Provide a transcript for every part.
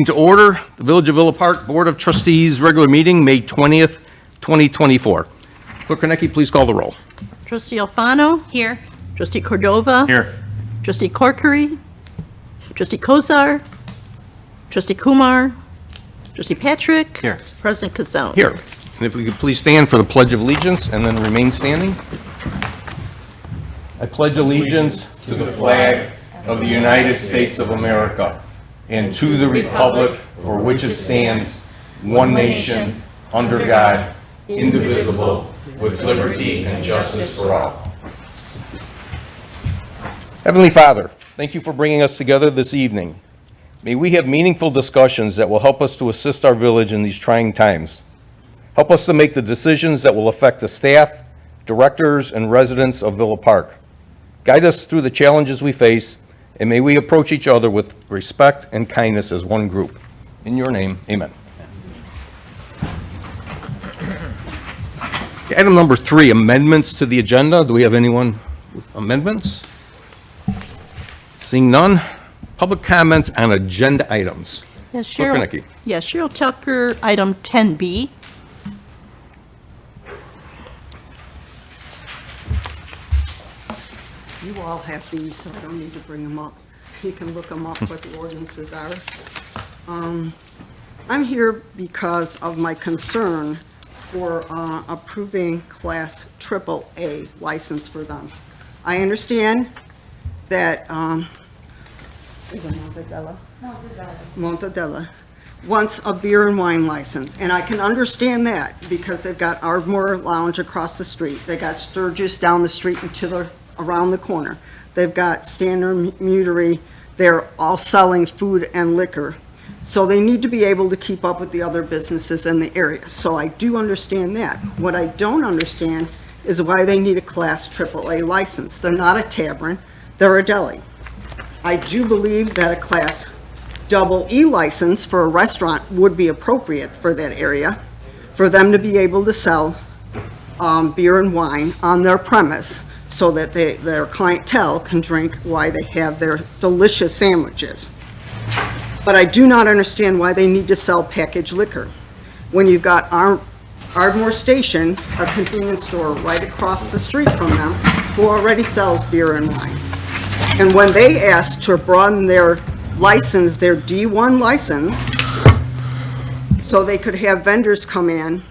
To order the Village of Villa Park Board of Trustees regular meeting, May 20th, 2024. Clerk Kornecki, please call the roll. Trustee Alfano? Here. Trustee Cordova? Here. Trustee Corkery? Trustee Kozar? Trustee Kumar? Trustee Patrick? Here. President Kazone? Here. And if we could please stand for the Pledge of Allegiance and then remain standing. I pledge allegiance to the flag of the United States of America and to the republic for which it stands, one nation, under God, indivisible, with liberty and justice for all. Heavenly Father, thank you for bringing us together this evening. May we have meaningful discussions that will help us to assist our village in these trying times. Help us to make the decisions that will affect the staff, directors, and residents of Villa Park. Guide us through the challenges we face, and may we approach each other with respect and kindness as one group. In your name, amen. Item number 3, amendments to the agenda. Do we have anyone with amendments? Seeing none. Public comments on agenda items. Yes, Clerk Cheryl. Kornecki. Yes, Cheryl Tucker, item 10B. You all have these, so I don't need to bring them up. You can look them up, what the ordinances are. I'm here because of my concern for approving Class AAA license for them. I understand that, is it Montadella? Montadella wants a beer and wine license, and I can understand that because they've got Ardmore Lounge across the street. They got Sturgis down the street and around the corner. They've got Standard Mutery. They're all selling food and liquor. So they need to be able to keep up with the other businesses in the area. So I do understand that. What I don't understand is why they need a Class AAA license. They're not a tavern, they're a deli. I do believe that a Class EE license for a restaurant would be appropriate for that area, for them to be able to sell beer and wine on their premise so that their clientele can drink while they have their delicious sandwiches. But I do not understand why they need to sell packaged liquor. When you've got Ardmore Station, a convenience store right across the street from them, who already sells beer and wine. And when they asked to broaden their license, their D1 license, so they could have vendors come in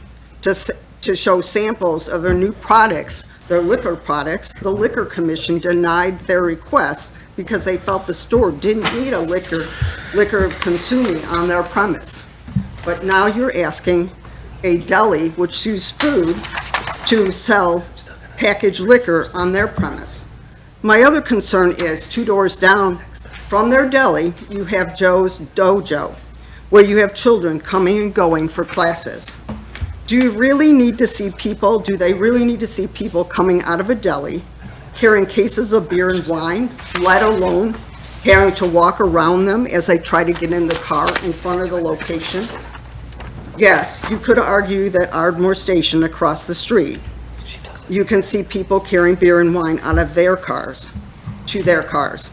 to show samples of their new products, their liquor products, the Liquor Commission denied their request because they felt the store didn't need a liquor consuming on their premise. But now you're asking a deli, which sells food, to sell packaged liquor on their premise. My other concern is 2 doors down from their deli, you have Joe's Dojo, where you have children coming and going for classes. Do they really need to see people coming out of a deli carrying cases of beer and wine, let alone having to walk around them as they try to get in the car in front of the location? Yes, you could argue that Ardmore Station across the street, you can see people carrying beer and wine out of their cars to their cars.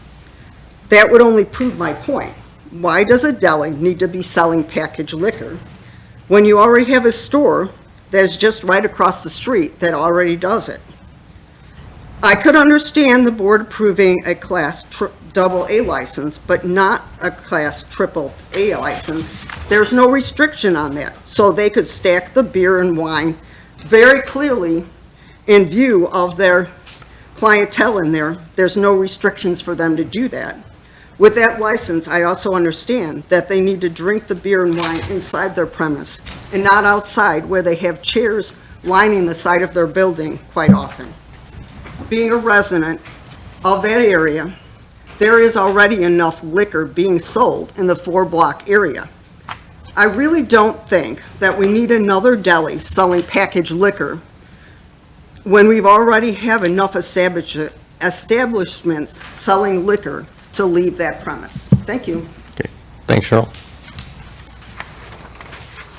That would only prove my point. Why does a deli need to be selling packaged liquor when you already have a store that's just right across the street that already does it? I could understand the board approving a Class AA license, but not a Class AAA license. There's no restriction on that, so they could stack the beer and wine very clearly in view of their clientele in there. There's no restrictions for them to do that. With that license, I also understand that they need to drink the beer and wine inside their premise and not outside where they have chairs lining the side of their building quite often. Being a resident of that area, there is already enough liquor being sold in the 4-block area. I really don't think that we need another deli selling packaged liquor when we've already have enough establishments selling liquor to leave that premise. Thank you. Okay, thanks, Cheryl.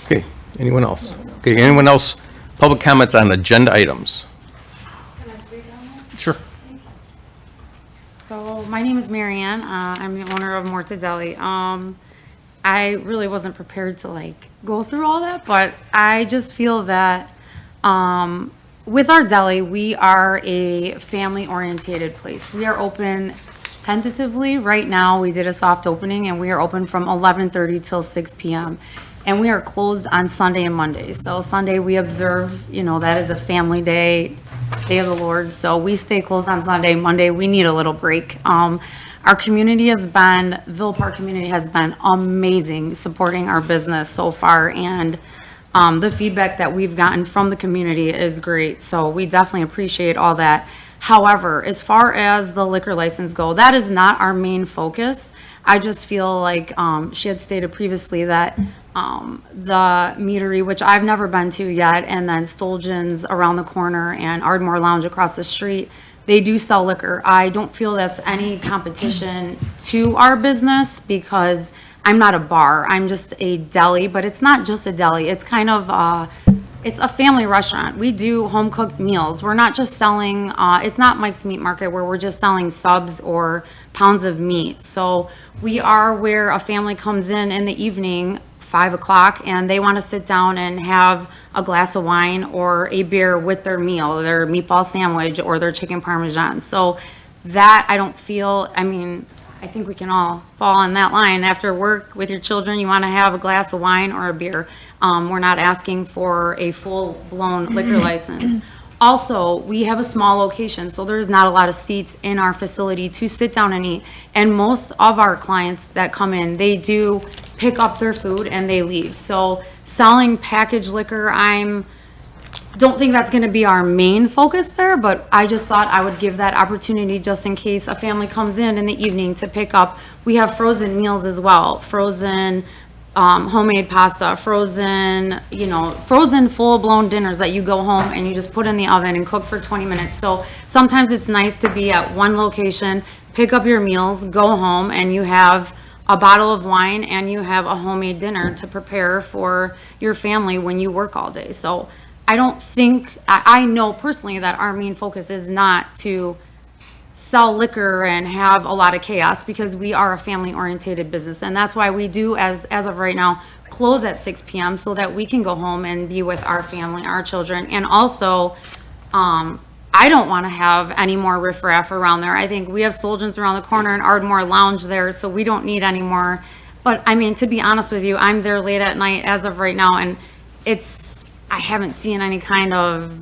Okay, anyone else? Okay, anyone else? Public comments on agenda items? Can I speak on that? Sure. So my name is Marianne. I'm the owner of Mortadelli. I really wasn't prepared to like go through all that, but I just feel that with our deli, we are a family-oriented place. We are open tentatively. Right now, we did a soft opening, and we are open from 11:30 till 6 p.m. And we are closed on Sunday and Monday. So Sunday, we observe, that is a family day, day of the Lord. So we stay closed on Sunday. Monday, we need a little break. Our community Villa Park community has been amazing supporting our business so far. And the feedback that we've gotten from the community is great. So we definitely appreciate all that. However, as far as the liquor license go, that is not our main focus. I just feel like she had stated previously that the meadery, which I've never been to yet, and then Stolgen's around the corner and Ardmore Lounge across the street, they do sell liquor. I don't feel that's any competition to our business because I'm not a bar. I'm just a deli, but it's not just a deli. It's kind of it's a family restaurant. We do home cooked meals. We're not just selling, it's not Mike's Meat Market where we're just selling subs or pounds of meat. So we are where a family comes in the evening, 5 o'clock, and they want to sit down and have a glass of wine or a beer with their meal, their meatball sandwich or their chicken parmesan. So that I don't feel, I think we can all fall in that line. After work with your children, you want to have a glass of wine or a beer. We're not asking for a full-blown liquor license. Also, we have a small location, so there's not a lot of seats in our facility to sit down and eat. And most of our clients that come in, they do pick up their food and they leave. So selling packaged liquor, don't think that's going to be our main focus there, but I just thought I would give that opportunity just in case a family comes in the evening to pick up. We have frozen meals as well, frozen homemade pasta, frozen full-blown dinners that you go home and you just put in the oven and cook for 20 minutes. So sometimes it's nice to be at one location, pick up your meals, go home, and you have a bottle of wine and you have a homemade dinner to prepare for your family when you work all day. So I don't think, I know personally that our main focus is not to sell liquor and have a lot of chaos because we are a family-oriented business. And that's why we do, as of right now, close at 6 p.m. so that we can go home and be with our family, our children. And also, I don't want to have any more riffraff around there. I think we have Solgens around the corner and Ardmore Lounge there, so we don't need any more. But to be honest with you, I'm there late at night as of right now, and I haven't seen any kind of,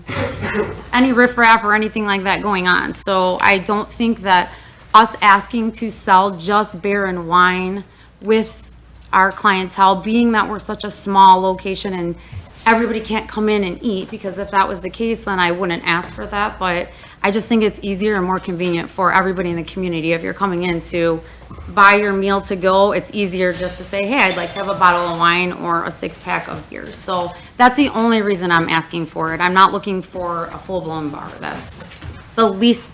any riffraff or anything like that going on. So I don't think that us asking to sell just beer and wine with our clientele, being that we're such a small location and everybody can't come in and eat, because if that was the case, then I wouldn't ask for that. But I just think it's easier and more convenient for everybody in the community. If you're coming in to buy your meal to go, it's easier just to say, hey, I'd like to have a bottle of wine or a 6-pack of beer. So that's the only reason I'm asking for it. I'm not looking for a full-blown bar. That's the least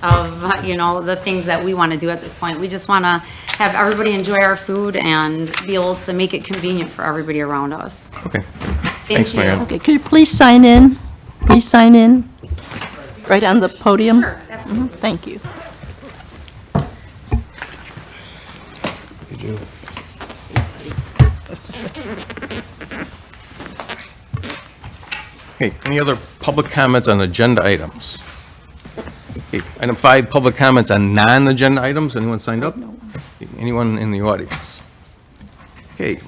of, the things that we want to do at this point. We just want to have everybody enjoy our food and be able to make it convenient for everybody around us. Okay. Thank Thanks, you. Marianne. Okay, could you please sign in? Please sign in right on the podium. Sure, absolutely. Thank you. Okay, any other public comments on agenda items? Okay, item 5, public comments on non-agenda items. Anyone signed up? Anyone in the audience? Okay,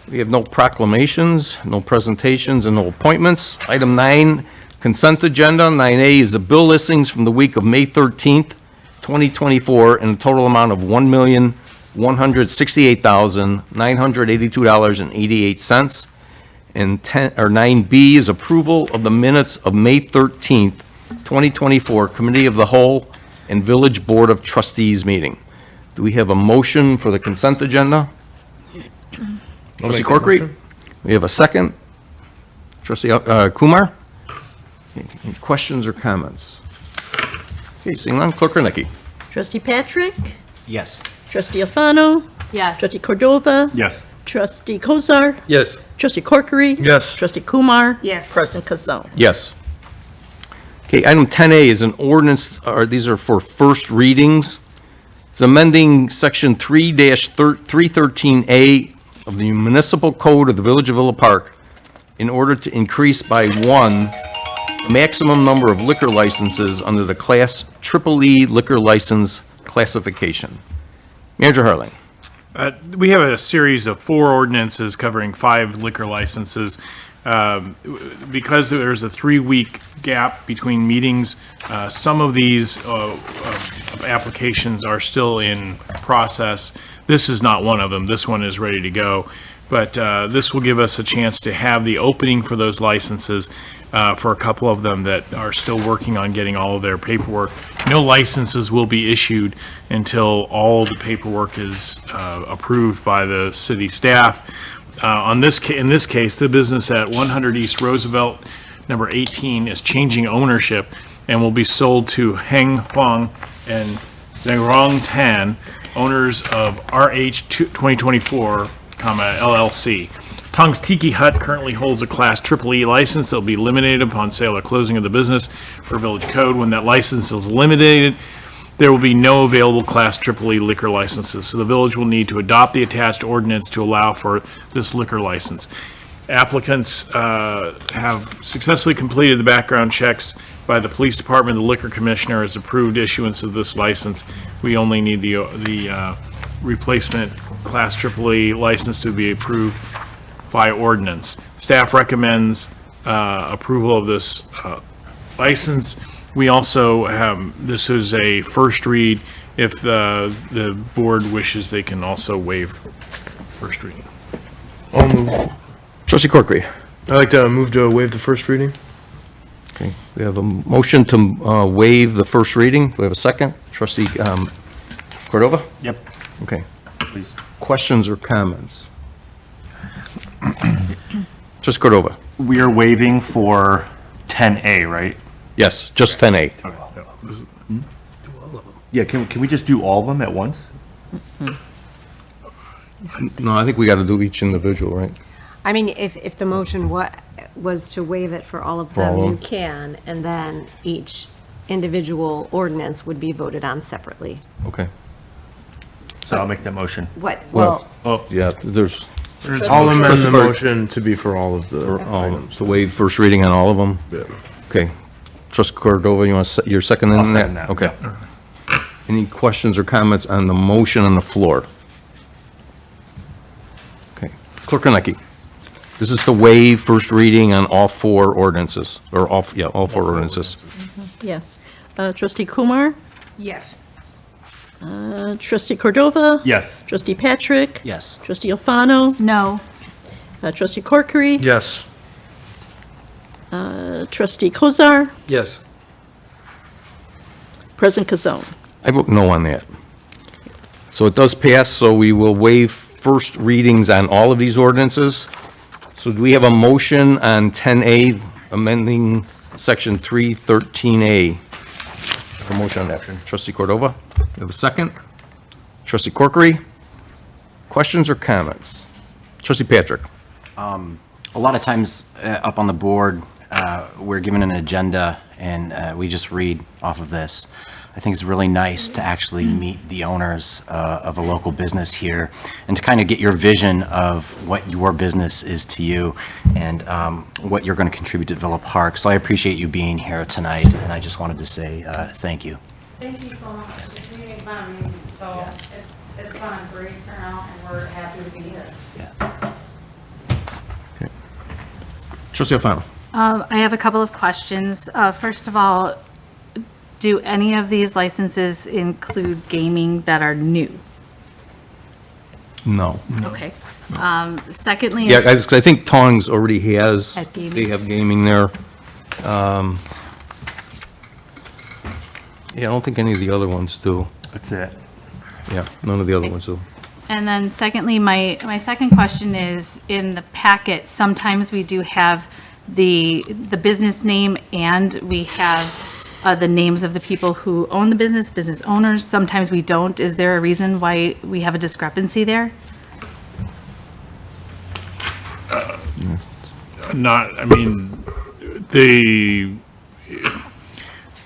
we have no proclamations, no presentations, and no appointments. Item 9, consent agenda. 9A is the bill listings from the week of May 13th, 2024, in a total amount of $1,168,982.88. And 9B is approval of the minutes of May 13th, 2024, Committee of the Whole and Village Board of Trustees meeting. Do we have a motion for the consent agenda? Trustee Corkery? We have a second. Trustee Kumar? Any questions or comments? Okay, seeing none, Clerk Renicky. Trustee Patrick? Yes. Trustee Alfano? Yes. Trustee Cordova? Yes. Trustee Kozar? Yes. Trustee Corkery? Yes. Trustee Kumar? Yes. President Kazone? Yes. Okay, item 10A is an ordinance, these are for first readings. It's amending Section 3-313A of the Municipal Code of the Village of Villa Park in order to increase by one the maximum number of liquor licenses under the Class EEE liquor license classification. Manager Harling. We have a series of 4 ordinances covering 5 liquor licenses. Because there's a 3-week gap between meetings, some of these applications are still in process. This is not one of them. This one is ready to go. But this will give us a chance to have the opening for those licenses for a couple of them that are still working on getting all of their paperwork. No licenses will be issued until all the paperwork is approved by the city staff. In this case, the business at 100 East Roosevelt, number 18, is changing ownership and will be sold to Heng Huang and Zhengrong Tan, owners of RH 2024, LLC. Tong's Tiki Hut currently holds a Class EEE license that will be eliminated upon sale or closing of the business for Village Code. When that license is eliminated, there will be no available Class EEE liquor licenses, so the village will need to adopt the attached ordinance to allow for this liquor license. Applicants have successfully completed the background checks by the police department. The liquor commissioner has approved issuance of this license. We only need the replacement Class EEE license to be approved by ordinance. Staff recommends approval of this license. We also have, this is a first read. If the board wishes, they can also waive first reading. Trustee Corkery. I'd like to move to waive the first reading. Okay, we have a motion to waive the first reading. Do we have a second? Trustee Cordova? Yep, Okay. please. Questions or comments? Trustee Cordova? We are waiving for 10A, right? Yes, just 10A. Yeah, can we just do all of them at once? No, I think we got to do each individual, right? I mean, if the motion was to waive it for all of For all them, of you them. can, and then each individual ordinance would be voted on separately. Okay. So I'll make that motion. What, Well, well, yeah, there's, I'll amend the Trustee Cor- motion to be for all of the items. to waive first reading on all of them? Okay. Trustee Cordova, you want to, you're seconding I'll that? second that, Okay. Any questions or comments on the motion on the floor? Okay. Clerk Konecki, this is to waive first reading on all 4 ordinances, or all 4 ordinances. Yes. Trustee Kumar? Yes. Trustee Cordova? Yes. Trustee Patrick? Yes. Trustee Alfano? No. Trustee Corkery? Yes. Trustee Kozar? Yes. President Kazone? I vote no on that. So it does pass, so we will waive first readings on all of these ordinances. So do we have a motion on 10A, amending Section 313A? A motion on that. Trustee Cordova, you have a second? Trustee Corkery? Questions or comments? Trustee Patrick? A lot of times up on the board, we're given an agenda and we just read off of this. I think it's really nice to actually meet the owners of a local business here and to kind of get your vision of what your business is to you and what you're going to contribute to Villa Park. So I appreciate you being here tonight, and I just wanted to say thank you. Thank you so much. The meeting's been amazing, so it's been a great turnout, and we're happy to be here. Trustee Alfano? I have a couple of questions. First of all, do any of these licenses include gaming that are new? No. Okay. Secondly, Yeah, I think Tongs already has, Had gaming. they have gaming there. Yeah, I don't think any of the other ones do. That's it. Yeah, none of the other ones do. and then secondly, my second question is, in the packet, sometimes we do have the business name and we have the names of the people who own the business owners. Sometimes we don't. Is there a reason why we have a discrepancy there? Not, I mean, the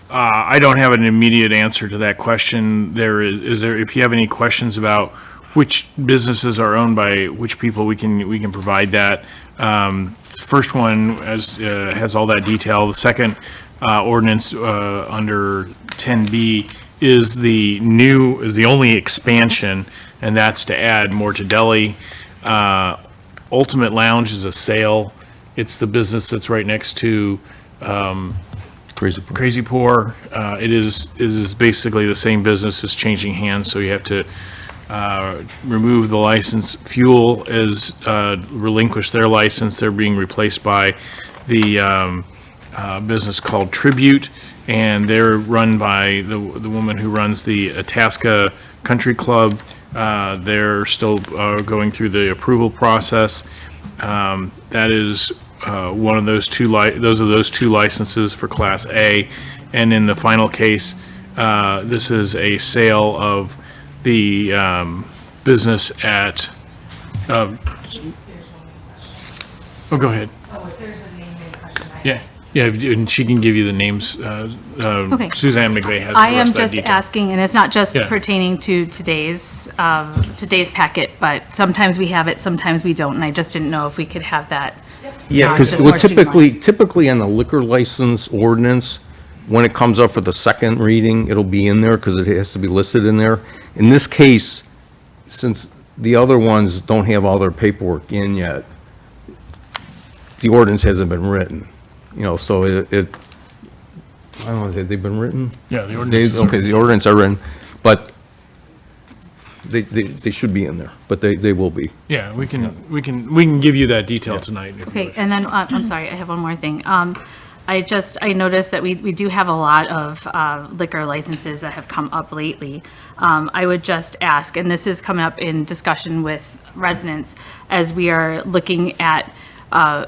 I don't have an immediate answer to that question. Is there, if you have any questions about which businesses are owned by which people, we can provide that. First one has all that detail. The second ordinance under 10B is the only expansion, and that's to add Morta Deli. Ultimate Lounge is a sale. It's the business that's right next to Crazy Pour. It is basically the same business, is changing hands, so you have to remove the license. Fuel is relinquished their license. They're being replaced by the business called Tribute, and they're run by the woman who runs the Itasca Country Club. They're still going through the approval process. That is one of those two licenses for Class A. And in the final case, this is a sale of the business at, oh, go ahead. Oh, if there's a name in question, Yeah, and she can give you the names. Okay. Suzanne McVeigh has the I am rest of that just detail. asking, and it's not just Yeah. pertaining to today's packet, but sometimes we have it, sometimes we don't, and I just didn't know if we could have that. Yeah, just because more streamlined. typically on the liquor license ordinance, when it comes up for the second reading, it'll be in there because it has to be listed in there. In this case, since the other ones don't have all their paperwork in yet, the ordinance hasn't been written, so I don't know, have they been written? Yeah, the ordinance. Okay, the ordinance are written, but they should be in there, but they will be. Yeah, we can give you that detail tonight. if you Okay, wish. and then, I'm sorry, I have one more thing. I noticed that we do have a lot of liquor licenses that have come up lately. I would just ask, and this is coming up in discussion with residents, as we are looking at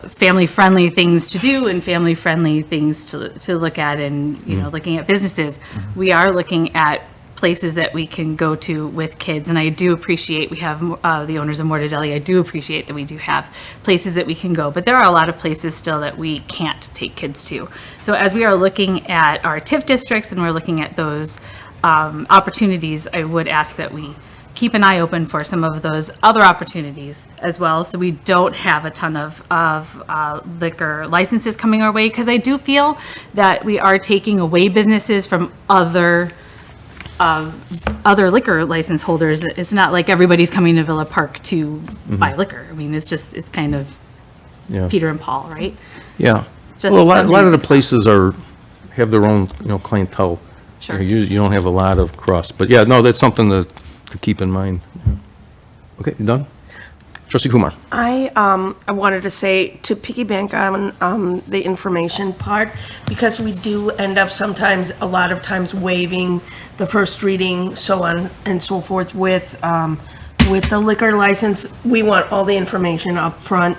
family-friendly things to do and family-friendly things to look at, and, looking at businesses, we are looking at places that we can go to with kids, and I do appreciate we have the owners of Morta Deli. I do appreciate that we do have places that we can go, but there are a lot of places still that we can't take kids to. So as we are looking at our TIF districts and we're looking at those opportunities, I would ask that we keep an eye open for some of those other opportunities as well, so we don't have a ton of liquor licenses coming our way, because I do feel that we are taking away businesses from other liquor license holders. It's not like everybody's coming to Villa Park to buy liquor. I mean, it's kind of Yeah. Peter and Paul, right? Yeah. Just Well, a lot something of the to- places have their own, clientele. Sure. You don't have a lot of crust, but yeah, no, that's something to keep in mind. Okay, you done? Trustee Kumar? I wanted to say, to piggyback on the information part, because we do end up sometimes, a lot of times waiving the first reading, so on and so forth with the liquor license. We want all the information up front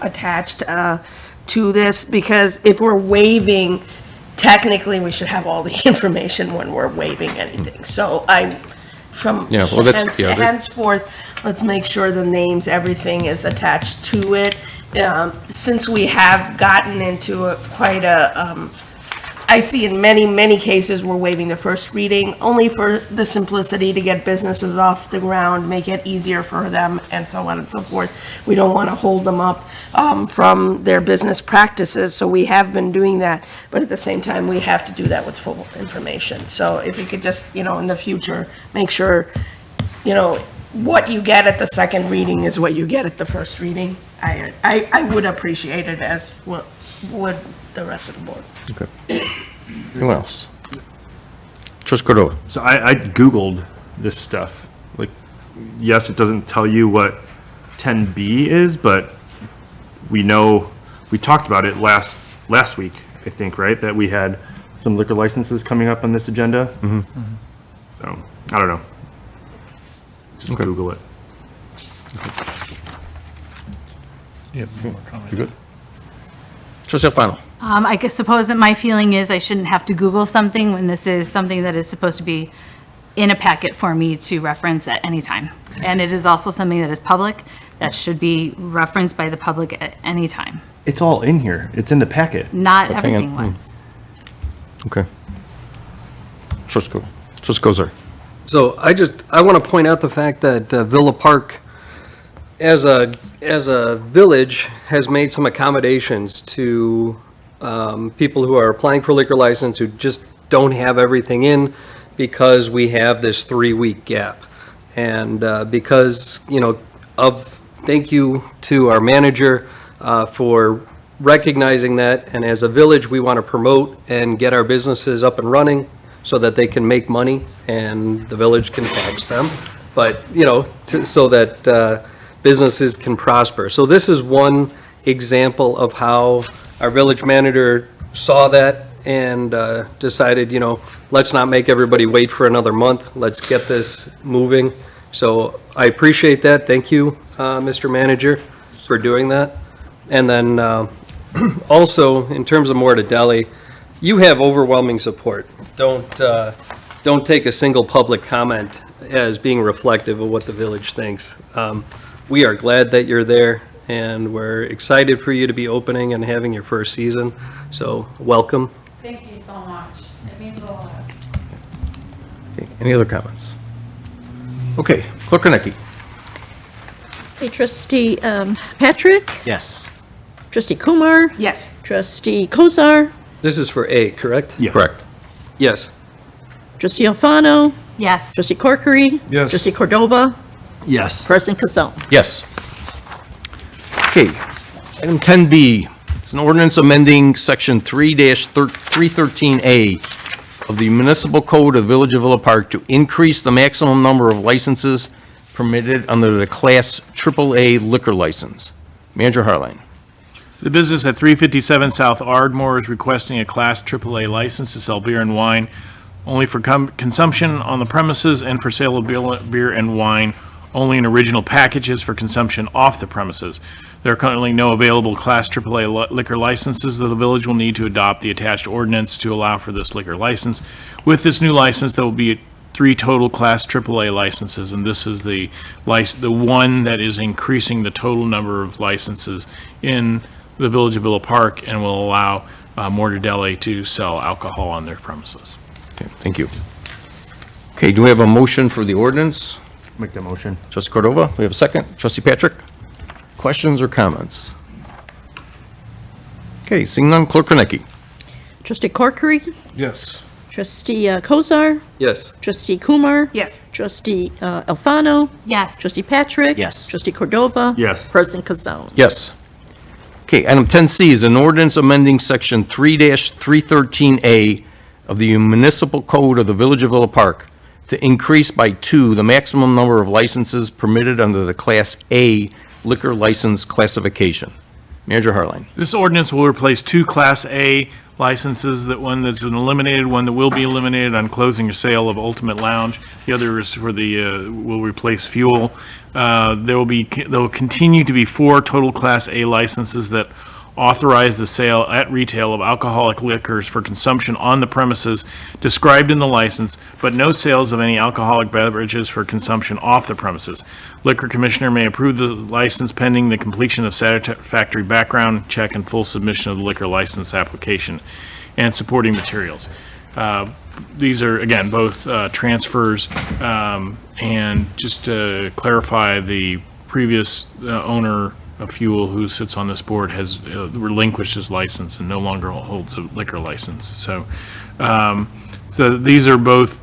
attached to this, because if we're waiving, technically, we should have all the information when we're waiving anything. So Yeah, well, that's- yeah, that- henceforth, let's make sure the names, everything is attached to it. Since we have gotten into I see in many, many cases, we're waiving the first reading, only for the simplicity to get businesses off the ground, make it easier for them, and so on and so forth. We don't want to hold them up from their business practices, so we have been doing that, but at the same time, we have to do that with full information. So if you could just, in the future, make sure, what you get at the second reading is what you get at the first reading. I would appreciate it, as would the rest of the board. Okay. Who else? Trustee Cordova? So I Googled this stuff. Like, yes, it doesn't tell you what 10B is, but we talked about it last week, I think, right? That we had some liquor licenses coming up on this agenda. Mm-hmm. So, I don't know. Just Okay. Google it. You have more comment? You good? Trustee Alfano? I suppose that my feeling is I shouldn't have to Google something when this is something that is supposed to be in a packet for me to reference at any time. And it is also something that is public, that should be referenced by the public at any time. It's all in here. It's in the packet. Not Okay, hang on. everything was. Okay. Trustee Kozar. So I want to point out the fact that Villa Park, as a village, has made some accommodations to people who are applying for liquor license who just don't have everything in because we have this 3-week gap. And because, thank you to our manager for recognizing that. And as a village, we want to promote and get our businesses up and running so that they can make money and the village can tax them. But, so that businesses can prosper. So this is one example of how our village manager saw that and decided, let's not make everybody wait for another month. Let's get this moving. So I appreciate that. Thank you, Mr. Manager, for doing that. And then also, in terms of Mortadeli, you have overwhelming support. Don't take a single public comment as being reflective of what the village thinks. We are glad that you're there, and we're excited for you to be opening and having your first season. So welcome. Thank you so much. It means a lot. Okay, any other comments? Okay, Clerk Kornecki. Hey, Trustee Patrick? Yes. Trustee Kumar? Yes. Trustee Kozar? This is for A, correct? Yeah. Correct. Yes. Trustee Alfano? Yes. Trustee Corkery? Yes. Trustee Cordova? Yes. President Casone? Yes. Okay, item 10B, it's an ordinance amending section 3-313A of the Municipal Code of Village of Villa Park to increase the maximum number of licenses permitted under the Class AAA liquor license. Manager Harline. The business at 357 South Ardmore is requesting a Class AAA license to sell beer and wine only for consumption on the premises and for sale of beer and wine only in original packages for consumption off the premises. There are currently no available Class AAA liquor licenses, though the village will need to adopt the attached ordinance to allow for this liquor license. With this new license, there will be 3 total Class AAA licenses, and this is the one that is increasing the total number of licenses in the Village of Villa Park and will allow Mortadeli to sell alcohol on their premises. Okay, thank you. Okay, do we have a motion for the ordinance? Make that motion. Trustee Cordova, we have a second. Trustee Patrick? Questions or comments? Okay, seeing none, Clerk Kornecki. Trustee Corkery? Yes. Trustee Kozar? Yes. Trustee Kumar? Yes. Trustee Alfano? Yes. Trustee Patrick? Yes. Trustee Cordova? Yes. President Casone? Yes. Okay, item 10C is an ordinance amending section 3-313A of the Municipal Code of the Village of Villa Park to increase by 2 the maximum number of licenses permitted under the Class A liquor license classification. Manager Harline. This ordinance will replace 2 Class A licenses, that one that's an eliminated, one that will be eliminated on closing or sale of Ultimate Lounge. The other is for will replace Fuel. There will continue to be 4 total Class A licenses that authorize the sale at retail of alcoholic liquors for consumption on the premises described in the license, but no sales of any alcoholic beverages for consumption off the premises. Liquor Commissioner may approve the license pending the completion of satisfactory background check and full submission of the liquor license application and supporting materials. These are, again, both transfers, and just to clarify, the previous owner of Fuel, who sits on this board, has relinquished his license and no longer holds a liquor license. So these are both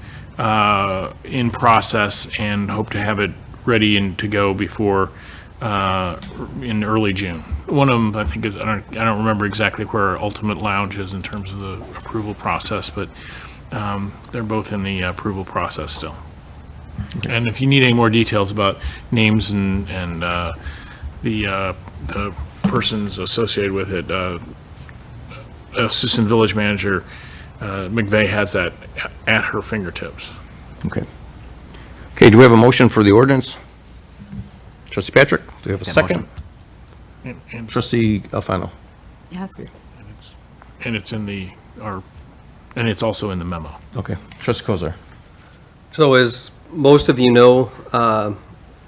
in process and hope to have it ready and to go before in early June. One of them, I think, is, I don't remember exactly where Ultimate Lounge is in terms of the approval process, but they're both in the approval process still. Okay. And if you need any more details about names and the persons associated with it, Assistant Village Manager McVeigh has that at her fingertips. Okay. Okay, do we have a motion for the ordinance? Trustee Patrick, do we have a second? And Trustee Alfano. Yes. it's in and it's also in the memo. Okay. Trustee Kozar. So as most of you know,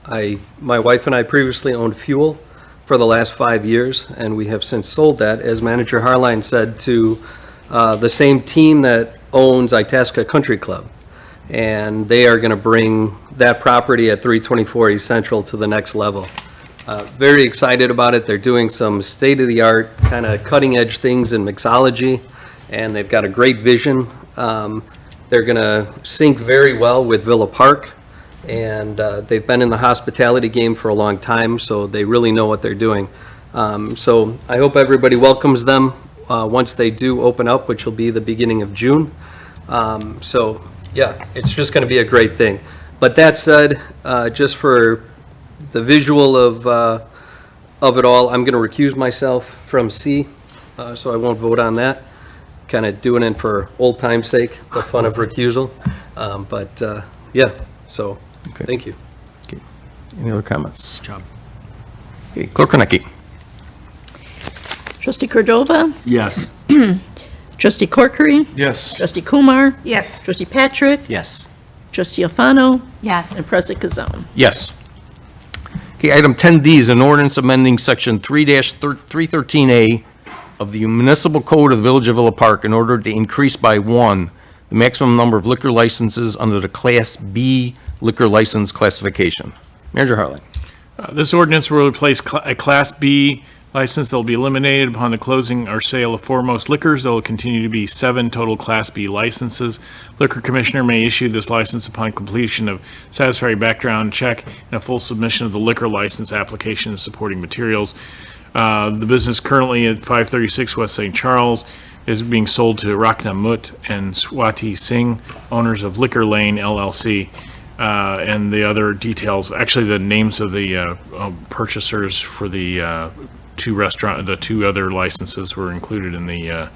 my wife and I previously owned Fuel for the last 5 years, and we have since sold that, as Manager Harline said, to the same team that owns Itasca Country Club. And they are going to bring that property at 324 East Central to the next level. Very excited about it. They're doing some state-of-the-art, kind of cutting-edge things in mixology, and they've got a great vision. They're going to sync very well with Villa Park, and they've been in the hospitality game for a long time, so they really know what they're doing. So I hope everybody welcomes them once they do open up, which will be the beginning of June. So, yeah, it's just going to be a great thing. But that said, just for the visual of it all, I'm going to recuse myself from C, so I won't vote on that. Kind of doing it for old time's sake, the fun of recusal. But, yeah, so, thank you. Any other comments? Job. Okay, Clerk Kornecki. Trustee Cordova? Yes. Trustee Corkery? Yes. Trustee Kumar? Yes. Trustee Patrick? Yes. Trustee Alfano? Yes. And President Kazone? Yes. Okay, item 10D is an ordinance amending section 3-313A of the municipal code of the Village of Villa Park in order to increase by one the maximum number of liquor licenses under the Class B liquor license classification. Manager Harlan. This ordinance will replace a Class B license that will be eliminated upon the closing or sale of Foremost Liquors. There will continue to be 7 total Class B licenses. Liquor Commissioner may issue this license upon completion of satisfactory background check and a full submission of the liquor license application and supporting materials. The business currently at 536 West St. Charles is being sold to Rakna Mutt and Swati Singh, owners of Liquor Lane LLC. And the other details, actually the names of the purchasers for the two other licenses were included in the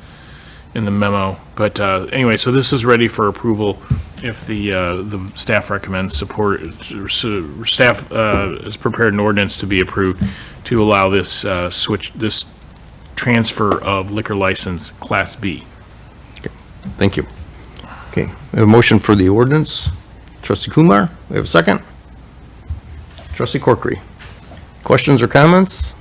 memo. But anyway, so this is ready for approval if the staff recommends support. Staff has prepared an ordinance to be approved to allow this this transfer of liquor license Class B. Thank you. Okay, we have a motion for the ordinance. Trustee Kumar, we have a second. Trustee Corkery. Questions or comments?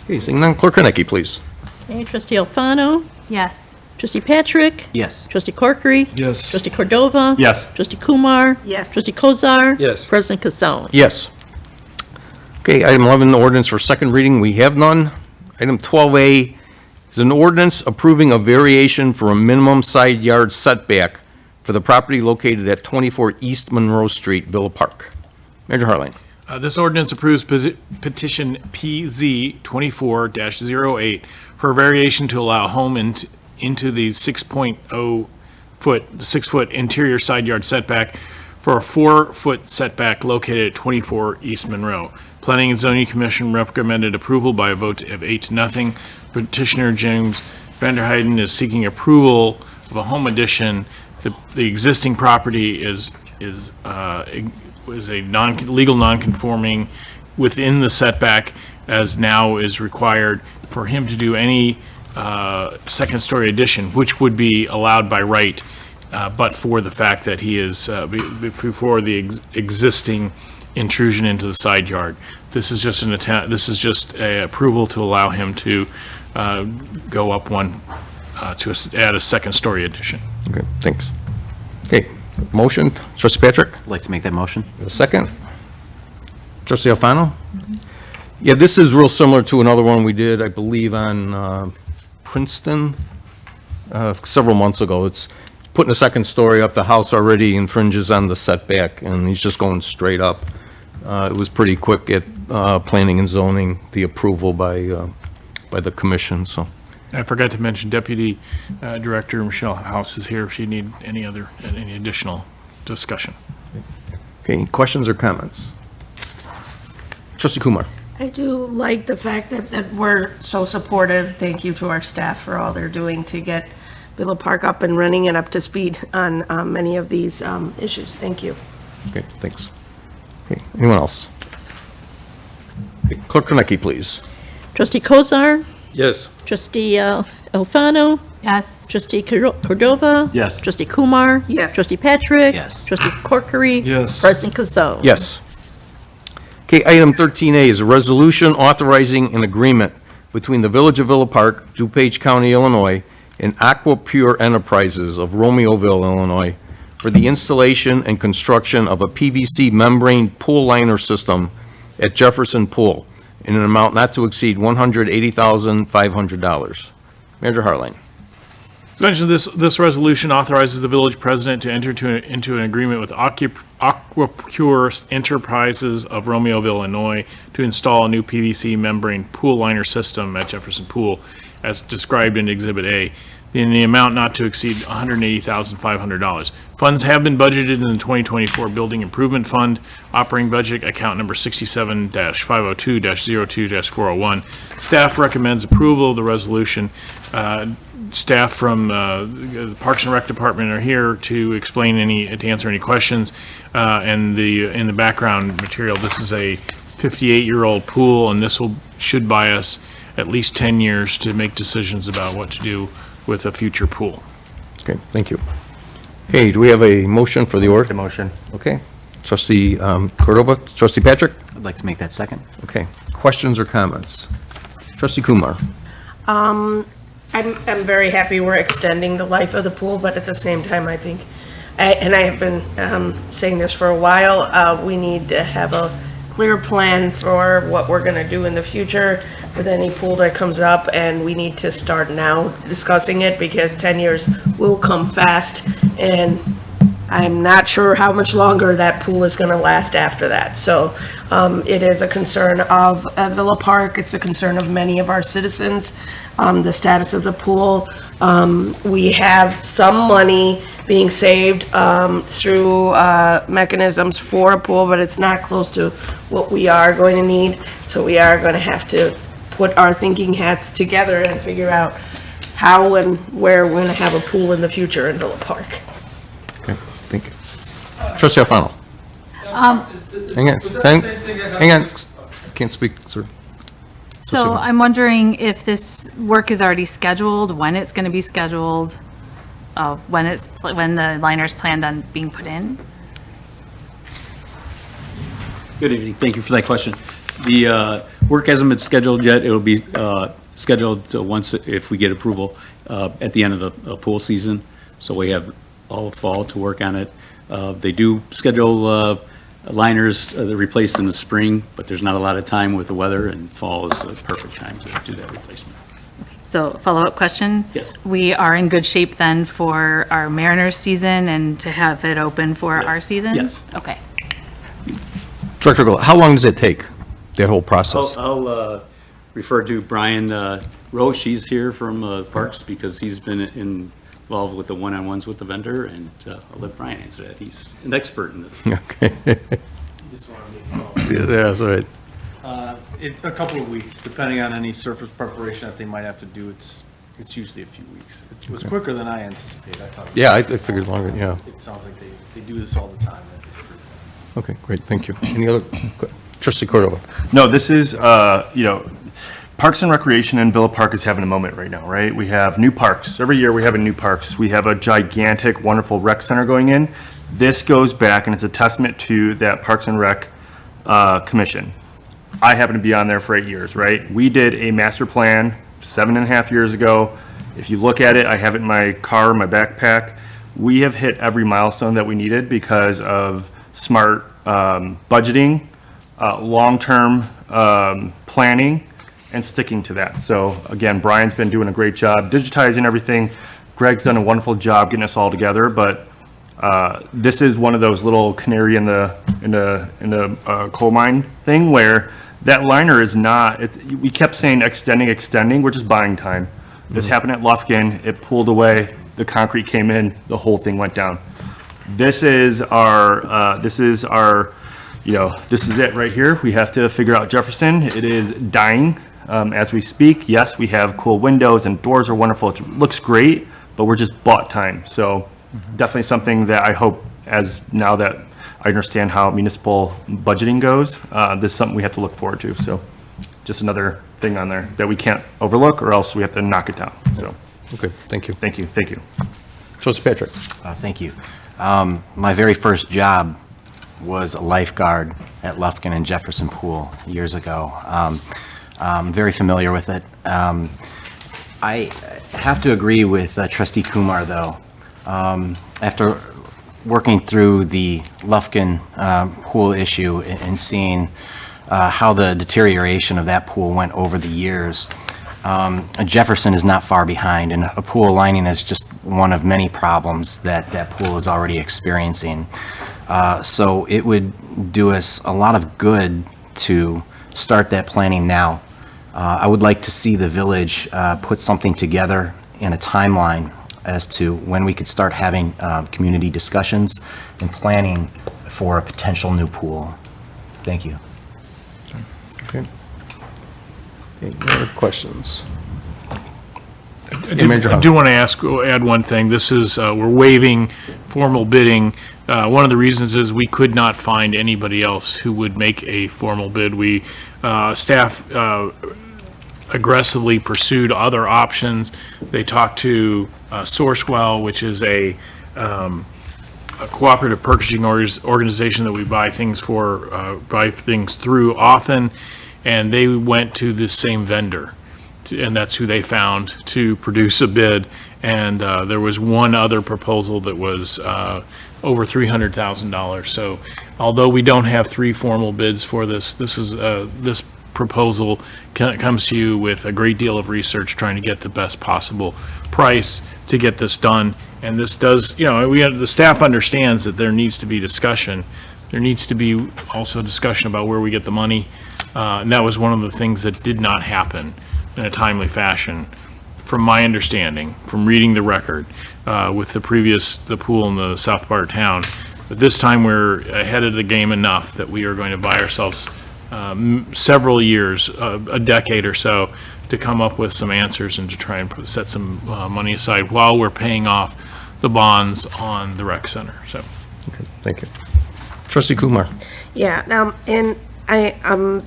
Okay, seeing none, Clerk Kornecki, please. Okay, Trustee Alfano? Yes. Trustee Patrick? Yes. Trustee Corkery? Yes. Trustee Cordova? Yes. Trustee Kumar? Yes. Trustee Kozar? Yes. President Kazone? Yes. Okay, item 11, ordinance for second reading, we have none. Item 12A is an ordinance approving a variation for a minimum side yard setback for the property located at 24 East Monroe Street, Villa Park. Manager Harlan. This ordinance approves petition PZ 24-08 for a variation to allow home into the 6-foot interior side yard setback for a 4-foot setback located at 24 East Monroe. Planning and Zoning Commission recommended approval by a vote of 8-0. Petitioner James Vanderheiden is seeking approval of a home addition. The existing property is a legal non-conforming within the setback, as now is required for him to do any second-story addition, which would be allowed by right, but for the fact that he is before the existing intrusion into the side yard. This is just a approval to allow him to go up one to add a second-story addition. Okay, thanks. Okay, motion, Trustee Patrick, I'd like to make that motion. a second. Trustee Alfano? Yeah, this is real similar to another one we did, I believe, on Princeton several months ago. It's putting a second story up. The house already infringes on the setback, and he's just going straight up. It was pretty quick at planning and zoning, the approval by the commission, so. I forgot to mention Deputy Director Michelle House is here if you need any additional discussion. Okay, questions or comments? Trustee Kumar. I do like the fact that we're so supportive. Thank you to our staff for all they're doing to get Villa Park up and running and up to speed on many of these issues. Thank you. Okay, thanks. Okay, anyone else? Okay, Clerk Kornecki, please. Trustee Kozar? Yes. Trustee Alfano? Yes. Trustee Cordova? Yes. Trustee Kumar? Yes. Trustee Patrick? Yes. Trustee Corkery? Yes. President Kazone? Yes. Okay, item 13A is a resolution authorizing an agreement between the Village of Villa Park, DuPage County, Illinois, and Aqua Pure Enterprises of Romeoville, Illinois, for the installation and construction of a PVC membrane pool liner system at Jefferson Pool in an amount not to exceed $180,500. Manager Harline. As mentioned, this resolution authorizes the village president to enter into an agreement with Aquapure Enterprises of Romeoville, Illinois, to install a new PVC membrane pool liner system at Jefferson Pool, as described in Exhibit A, in the amount not to exceed $180,500. Funds have been budgeted in the 2024 Building Improvement Fund, operating budget account number 67-502-02-401. Staff recommends approval of the resolution. Staff from the Parks and Rec Department are here to answer any questions. And in the background material, this is a 58-year-old pool, and this should buy us at least 10 years to make decisions about what to do with a future pool. Okay, thank you. Okay, do we have a motion for the order? The motion. Okay. Trustee Cordova, Trustee Patrick? I'd like to make that second. Okay. Questions or comments? Trustee Kumar? I'm very happy we're extending the life of the pool, but at the same time, I think, and I have been saying this for a while, we need to have a clear plan for what we're gonna do in the future with any pool that comes up, and we need to start now discussing it, because 10 years will come fast, and I'm not sure how much longer that pool is gonna last after that. So it is a concern of Villa Park, it's a concern of many of our citizens, the status of the pool. We have some money being saved through mechanisms for a pool, but it's not close to what we are going to need. So we are going to have to put our thinking hats together and figure out how and where we're going to have a pool in the future in Villa Park. Okay, thank you. Trustee Alfano? Hang on. Can't speak, sir. So I'm wondering if this work is already scheduled, when it's going to be scheduled, when the liner's planned on being put in? Good evening. Thank you for that question. The work hasn't been scheduled yet. It'll be scheduled once, if we get approval, at the end of the pool season. So we have all fall to work on it. They do schedule liners that are replaced in the spring, but there's not a lot of time with the weather, and fall is a perfect time to do that replacement. So follow-up question? Yes. We are in good shape then for our Mariners season and to have it open for our season? Yes. Okay. Director Gold, how long does it take, that whole process? I'll refer to Brian Roche. He's here from Parks, because he's been involved with the one-on-ones with the vendor, and I'll let Brian answer that. He's an expert in it. Okay. Yeah, that's all right. A couple of weeks, depending on any surface preparation that they might have to do. It's usually a few weeks. It was quicker than I anticipated. I thought. Yeah, I figured longer, yeah. It sounds like they do this all the time. Okay, great, thank you. Any other, Trustee Cordova? No, this is, Parks and Recreation in Villa Park is having a moment right now, right? We have new parks. Every year we have a new parks. We have a gigantic, wonderful rec center going in. This goes back, and it's a testament to that Parks and Rec Commission. I happen to be on there for 8 years, right? We did a master plan 7.5 years ago. If you look at it, I have it in my car, my backpack. We have hit every milestone that we needed because of smart budgeting, long-term planning, and sticking to that. So again, Brian's been doing a great job digitizing everything. Greg's done a wonderful job getting us all together, but this is one of those little canary in the coal mine thing where that liner is not, we kept saying extending, we're just buying time. This happened at Lufkin, it pulled away, the concrete came in, the whole thing went down. This is our, this is it right here. We have to figure out Jefferson. It is dying as we speak. Yes, we have cool windows and doors are wonderful. It looks great, but we're just bought time. So definitely something that I hope, as now that I understand how municipal budgeting goes, this is something we have to look forward to. So just another thing on there that we can't overlook, or else we have to knock it down. So, okay, thank you. Thank you. Thank you. Trustee Patrick. Thank you. My very first job was a lifeguard at Lufkin and Jefferson Pool years ago. I'm very familiar with it. I have to agree with trustee Kumar, though. After working through the Lufkin pool issue and seeing how the deterioration of that pool went over the years, Jefferson is not far behind, and a pool lining is just one of many problems that that pool is already experiencing. So it would do us a lot of good to start that planning now. I would like to see the village put something together in a timeline as to when we could start having community discussions and planning for a potential new pool. Thank you. Okay. Any other questions? I do want to add one thing. This is, we're waiving formal bidding. One of the reasons is we could not find anybody else who would make a formal bid. We, staff aggressively pursued other options. They talked to Sourcewell, which is a cooperative purchasing organization that we buy things through often, and they went to the same vendor, and that's who they found to produce a bid. And there was one other proposal that was over $300,000. So although we don't have 3 formal bids for this, this proposal comes to you with a great deal of research trying to get the best possible price to get this done. And this does, the staff understands that there needs to be discussion. There needs to be also discussion about where we get the money. And that was one of the things that did not happen in a timely fashion, from my understanding, from reading the record, with the pool in the south part of town. But this time we're ahead of the game enough that we are going to buy ourselves several years, a decade or so, to come up with some answers and to try and set some money aside while we're paying off the bonds on the rec center. So, Okay, thank you. Trustee Kumar. Yeah, and I'm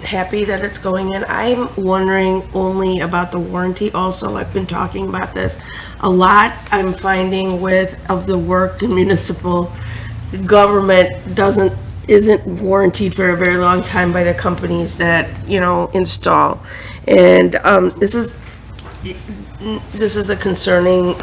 happy that it's going in. I'm wondering only about the warranty also. I've been talking about this a lot. I'm finding of the work in municipal government isn't warranted for a very long time by the companies that, install. And this is a concerning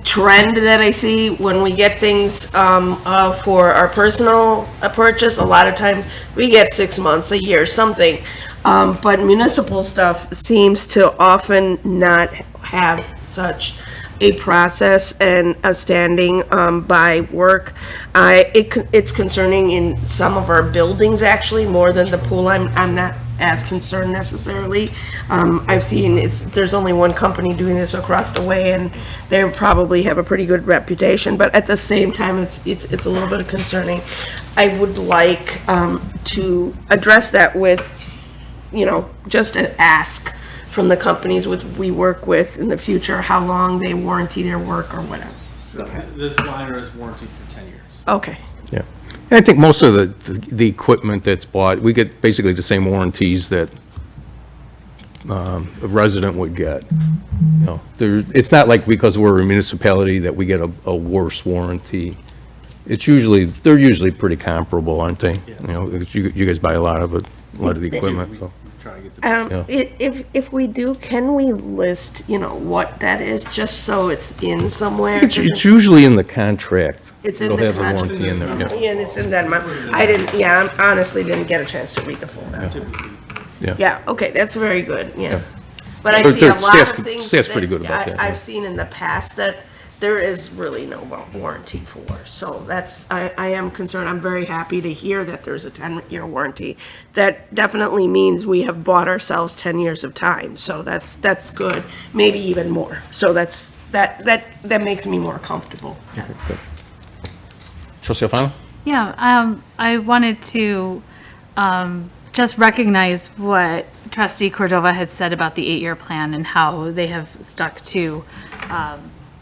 trend that I see when we get things for our personal purchase. A lot of times we get 6 months, a year, something. But municipal stuff seems to often not have such a process and a standing by work. It's concerning in some of our buildings, actually, more than the pool. I'm not as concerned necessarily. I've seen there's only one company doing this across the way, and they probably have a pretty good reputation, but at the same time, it's a little bit concerning. I would like to address that with, just an ask from the companies we work with in the future, how long they warranty their work or whatever. This liner is warranted for 10 years. Okay. Yeah. And I think most of the equipment that's bought, we get basically the same warranties that a resident would get. It's not like because we're a municipality that we get a worse warranty. They're usually pretty comparable, aren't they? You guys buy a lot of the equipment, so. If we do, can we list, what that is, just so it's in somewhere? It's usually in the contract. It's in It'll the have the contract. warranty in there, yeah. Yeah, it's in that, I honestly didn't get a chance to read the full map. Yeah. Yeah, okay, that's very good, yeah. Yeah. But I But see a lot staff's- of things staff's pretty good about that that, yeah. I've seen in the past that there is really no warranty for. So I am concerned. I'm very happy to hear that there's a 10-year warranty. That definitely means we have bought ourselves 10 years of time. So that's good, maybe even more. So that makes me more comfortable. Trustee Alfano? Yeah, I wanted to just recognize what Trustee Cordova had said about the 8-year plan and how they have stuck to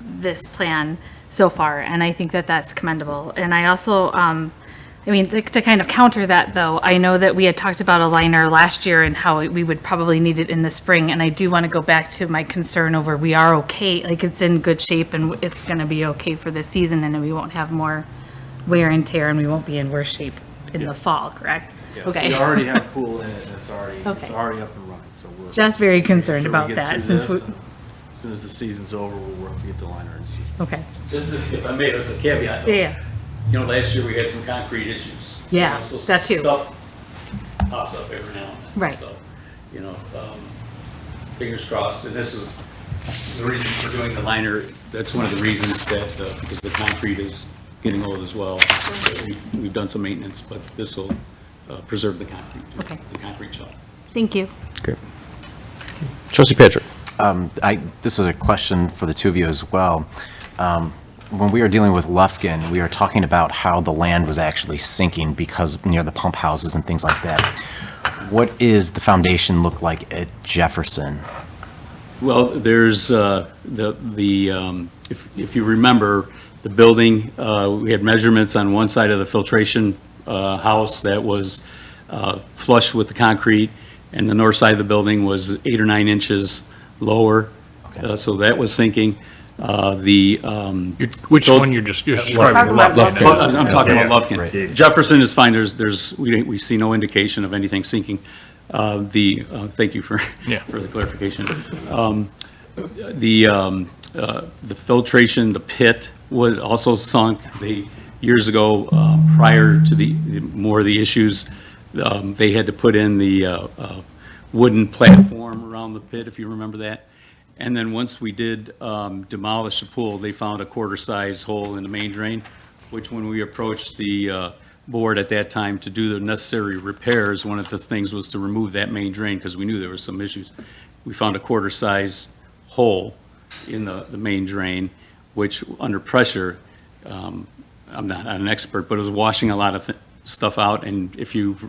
this plan so far, and I think that that's commendable. And I also, to kind of counter that, though, I know that we had talked about a liner last year and how we would probably need it in the spring, and I do want to go back to my concern over we are okay, like it's in good shape and it's going to be okay for this season, and then we won't have more wear and tear, and we won't be in worse shape in the fall, correct? Yes, Okay. we already have a pool in it, and it's already Okay. up and running, so we're. Just very concerned Sure we about get that, through since this soon as the season's over, we'll work to get the liner installed. Okay. Just if I may, as a caveat, though, Yeah. you know, last year we had some concrete issues. Yeah, You know, so that too. Stuff pops up every now and then. Right. So, you know, fingers crossed, and this is the reason for doing the liner. That's one of the reasons that, because the concrete is getting old as well. So we've done some maintenance, but this will preserve the concrete, Okay. the concrete shell. Thank you. Okay. Trustee Patrick? This is a question for the two of you as well. When we were dealing with Lufkin, we were talking about how the land was actually sinking because near the pump houses and things like that. What is the foundation look like at Jefferson? Well, there's if you remember, the building, we had measurements on one side of the filtration house that was flush with the concrete, and the north side of the building was 8 or 9 inches lower. So that was sinking. Which one you're describing? Talking about Lufkin. I'm talking Yeah. about Lufkin. Jefferson is fine. We see no indication of anything sinking. Thank you for Yeah. for the clarification. The filtration, the pit was also sunk. Years ago, prior to more of the issues, they had to put in the wooden platform around the pit, if you remember that. And then once we did demolish the pool, they found a quarter-size hole in the main drain, which when we approached the board at that time to do the necessary repairs, one of the things was to remove that main drain because we knew there were some issues. We found a quarter-size hole in the main drain, which under pressure, I'm not an expert, but it was washing a lot of stuff out. And if you've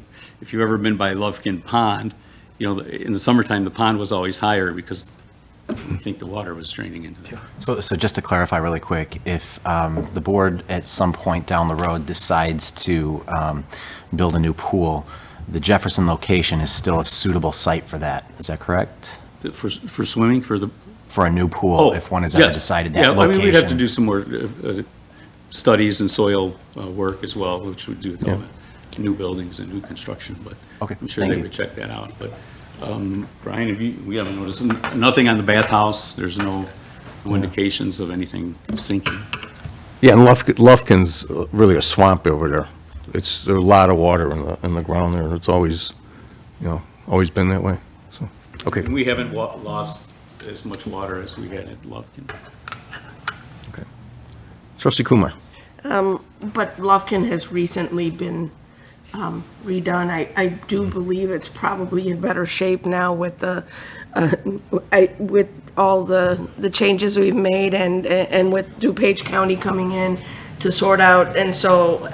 ever been by Lufkin Pond, you know, in the summertime, the pond was always higher because I think the water was draining into there. So just to clarify really quick, if the board at some point down the road decides to build a new pool, the Jefferson location is still a suitable site for that, is that correct? For swimming, For a new pool, if one is ever decided that Yeah, I location? mean, we'd have to do some more studies and soil work as well, which would do with all the new buildings and new construction, but Okay, I'm sure thank they you. would check that out. But Brian, we haven't noticed, nothing on the bathhouse, there's no indications of anything sinking. Yeah, and Lufkin's really a swamp over there. There's a lot of water in the ground there. It's always, always been that way, so, okay. And we haven't lost as much water as we had at Lufkin. Okay. Trustee Kumar? But Lufkin has recently been redone. I do believe it's probably in better shape now with with all the changes we've made and with DuPage County coming in to sort out. And so,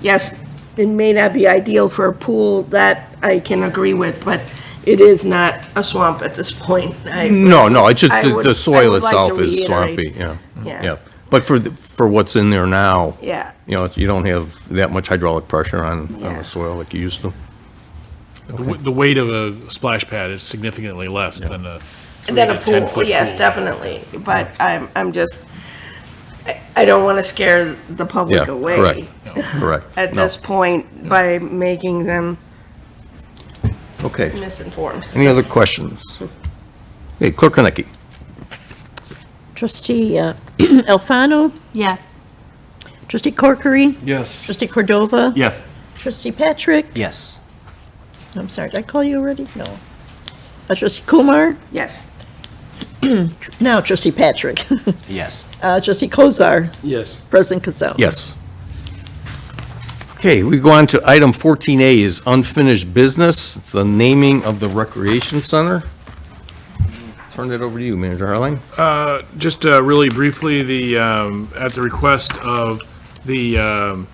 yes, it may not be ideal for a pool, that I can agree with, but it is not a swamp at this point. No, it's just I would- the I soil would like to itself is swampy, reiterate. yeah. Yeah. But for what's in there now, Yeah. you don't have that much hydraulic pressure on Yeah. the soil like you used to. The weight of a splash pad is significantly less than a Than a 3 to 10 pool, foot yes, pool. definitely. But I'm just, I don't want to scare the public Yeah, away. correct. At No. this point by making them Okay. misinformed. Any other questions? Hey, Clerk Konecki? Trustee Alfano? Yes. Trustee Corkery? Yes. Trustee Cordova? Yes. Trustee Patrick? Yes. I'm sorry, did I call you already? No. Trustee Kumar? Yes. Now trustee Patrick. Yes. Trustee Kozar? Yes. President Cassell? Yes. Okay, we go on to item 14A is unfinished business. It's the naming of the recreation center. Turn it over to you, Manager Harline. Just really briefly, at the request of the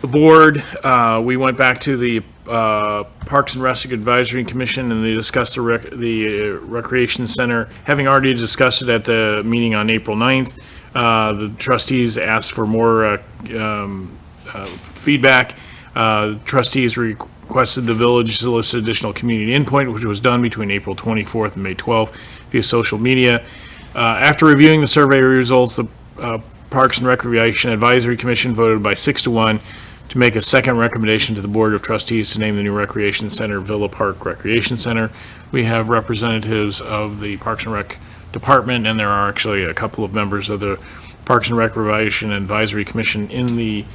board, we went back to the Parks and Rec Advisory Commission, and they discussed the recreation center. Having already discussed it at the meeting on April 9th, the trustees asked for more feedback. Trustees requested the village solicit additional community input, which was done between April 24th and May 12th via social media. After reviewing the survey results, the Parks and Recreation Advisory Commission voted by 6-1 to make a second recommendation to the Board of Trustees to name the new recreation center Villa Park Recreation Center. We have representatives of the Parks and Rec department, and there are actually a couple of members of the Parks and Recreation Advisory Commission in the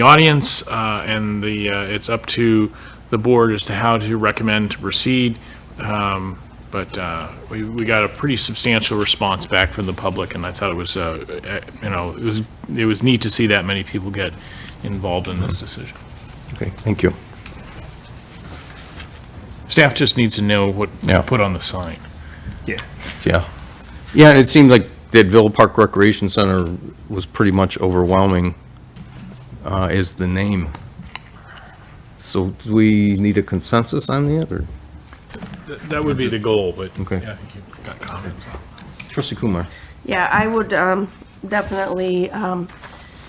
audience, and it's up to the board as to how to recommend to proceed. But we got a pretty substantial response back from the public, and I thought it was, it was neat to see that many people get involved in this decision. Okay, thank you. Staff just needs to know what Yeah. to put on the sign. Yeah. Yeah, it seemed like that Villa Park Recreation Center was pretty much overwhelming as the name. So do we need a consensus on that, or? That would be the goal, but Okay. yeah, I think you've got comments. Trustee Kumar? Yeah, I would definitely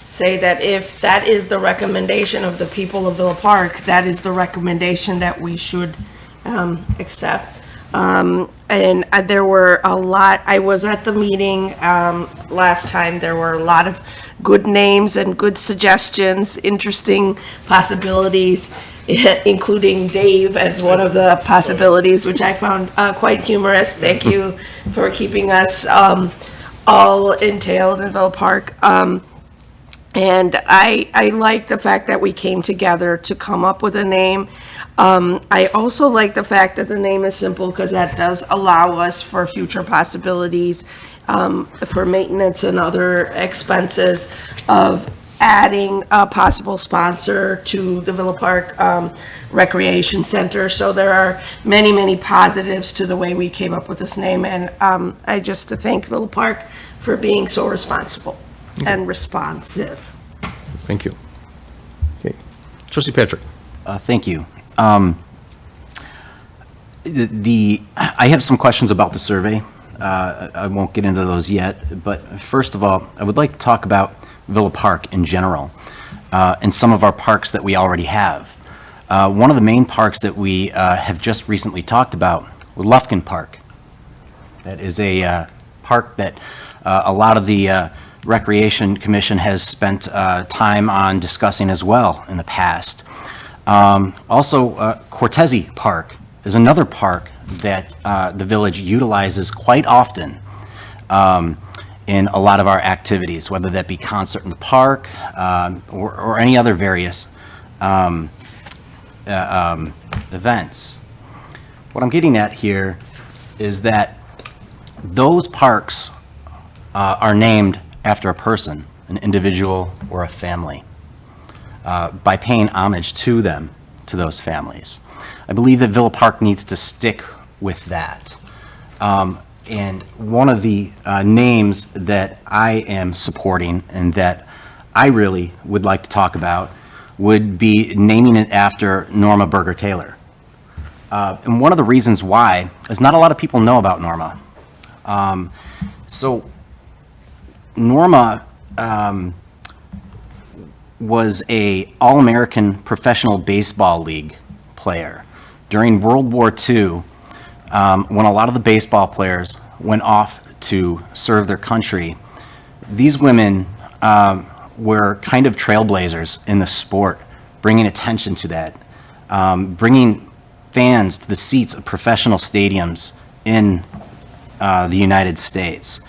say that if that is the recommendation of the people of Villa Park, that is the recommendation that we should accept. And there were a lot, I was at the meeting last time, there were a lot of good names and good suggestions, interesting possibilities, including Dave as one of the possibilities, which I found quite humorous. Thank you for keeping us all entailed in Villa Park. And I like the fact that we came together to come up with a name. I also like the fact that the name is simple, because that does allow us for future possibilities for maintenance and other expenses of adding a possible sponsor to the Villa Park Recreation Center. So there are many, many positives to the way we came up with this name. And I just to thank Villa Park for being so responsible and responsive. Thank you. Okay. Trustee Patrick? Thank you. I have some questions about the survey. I won't get into those yet, but first of all, I would like to talk about Villa Park in general, and some of our parks that we already have. One of the main parks that we have just recently talked about was Lufkin Park. That is a park that a lot of the Recreation Commission has spent time on discussing as well in the past. Also, Cortese Park is another park that the village utilizes quite often in a lot of our activities, whether that be concert in the park or any other various events. What I'm getting at here is that those parks are named after a person, an individual, or a family, by paying homage to them, to those families. I believe that Villa Park needs to stick with that. And one of the names that I am supporting and that I really would like to talk about would be naming it after Norma Burger Taylor. And one of the reasons why is not a lot of people know about Norma. So Norma was a All-American Professional Baseball League player. During World War II, when a lot of the baseball players went off to serve their country, these women were kind of trailblazers in the sport, bringing attention to that, bringing fans to the seats of professional stadiums in the United States.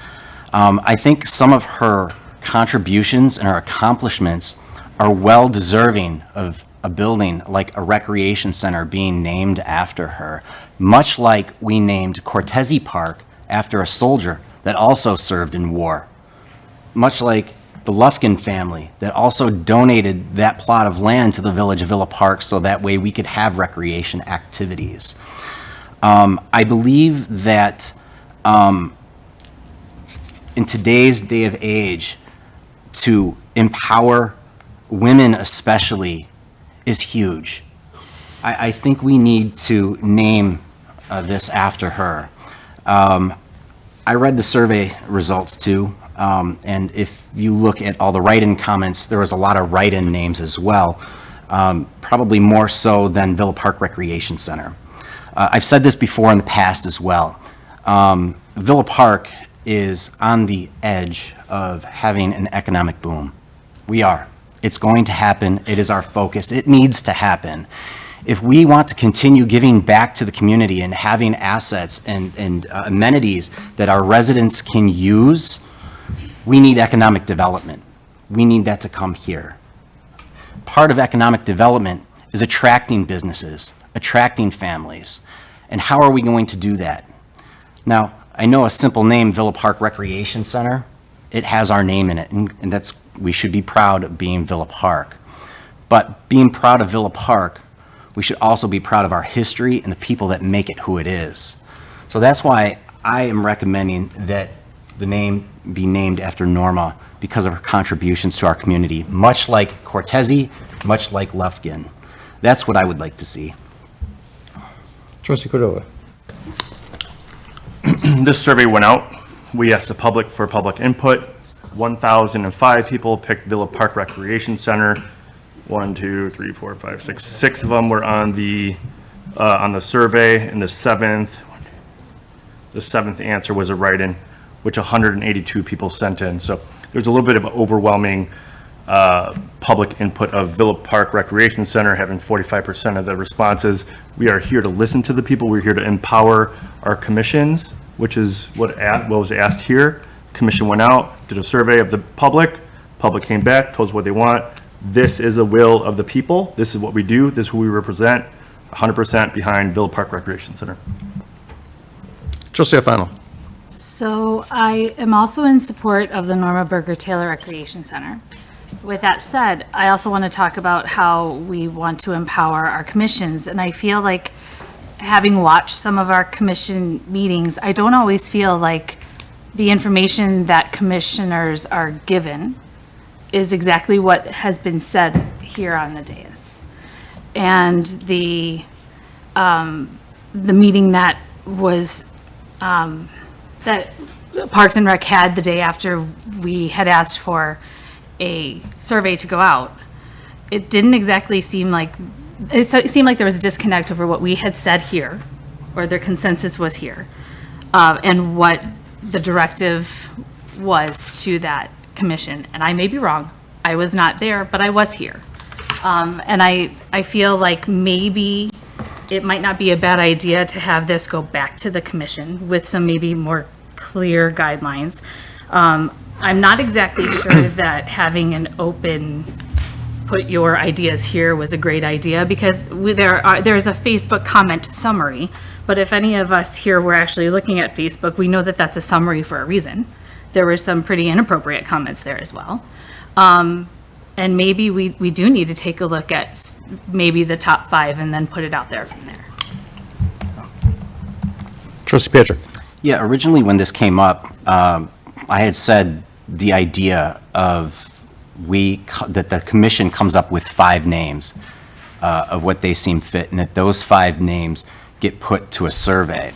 I think some of her contributions and her accomplishments are well deserving of a building like a recreation center being named after her, much like we named Cortese Park after a soldier that also served in war, much like the Lufkin family that also donated that plot of land to the village of Villa Park so that way we could have recreation activities. I believe that in today's day of age, to empower women especially is huge. I think we need to name this after her. I read the survey results too, and if you look at all the write-in comments, there was a lot of write-in names as well, probably more so than Villa Park Recreation Center. I've said this before in the past as well. Villa Park is on the edge of having an economic boom. We are. It's going to happen. It is our focus. It needs to happen. If we want to continue giving back to the community and having assets and amenities that our residents can use, we need economic development. We need that to come here. Part of economic development is attracting businesses, attracting families. And how are we going to do that? Now, I know a simple name, Villa Park Recreation Center, it has our name in it, and we should be proud of being Villa Park. But being proud of Villa Park, we should also be proud of our history and the people that make it who it is. So that's why I am recommending that the name be named after Norma because of her contributions to our community, much like Cortese, much like Lufkin. That's what I would like to see. Trustee Cordova. This survey went out. We asked the public for public input. 1,005 people picked Villa Park Recreation Center. 1, 2, 3, 4, 5, 6. 6 of them were on the survey, and the seventh answer was a write-in, which 182 people sent in. So there's a little bit of overwhelming public input of Villa Park Recreation Center having 45% of the responses. We are here to listen to the people. We're here to empower our commissions, which is what was asked here. Commission went out, did a survey of the public. Public came back, told us what they want. This is the will of the people. This is what we do. This is who we represent. 100% behind Villa Park Recreation Center. Trustee Alfano. So I am also in support of the Norma Burger Taylor Recreation Center. With that said, I also want to talk about how we want to empower our commissions. And I feel like, having watched some of our commission meetings, I don't always feel like the information that commissioners are given is exactly what has been said here on the dais. And the meeting that was, that Parks and Rec had the day after we had asked for a survey to go out, it didn't exactly seem like, it seemed like there was a disconnect over what we had said here, or their consensus was here, and what the directive was to that commission. And I may be wrong. I was not there, but I was here. And I feel like maybe it might not be a bad idea to have this go back to the commission with some maybe more clear guidelines. I'm not exactly sure that having an open, put your ideas here was a great idea, because there's a Facebook comment summary, but if any of us here were actually looking at Facebook, we know that that's a summary for a reason. There were some pretty inappropriate comments there as well. And maybe we do need to take a look at maybe the top 5 and then put it out there from there. Trustee Patrick. Yeah, originally when this came up, I had said the idea of that the commission comes up with 5 names of what they seem fit, and that those 5 names get put to a survey,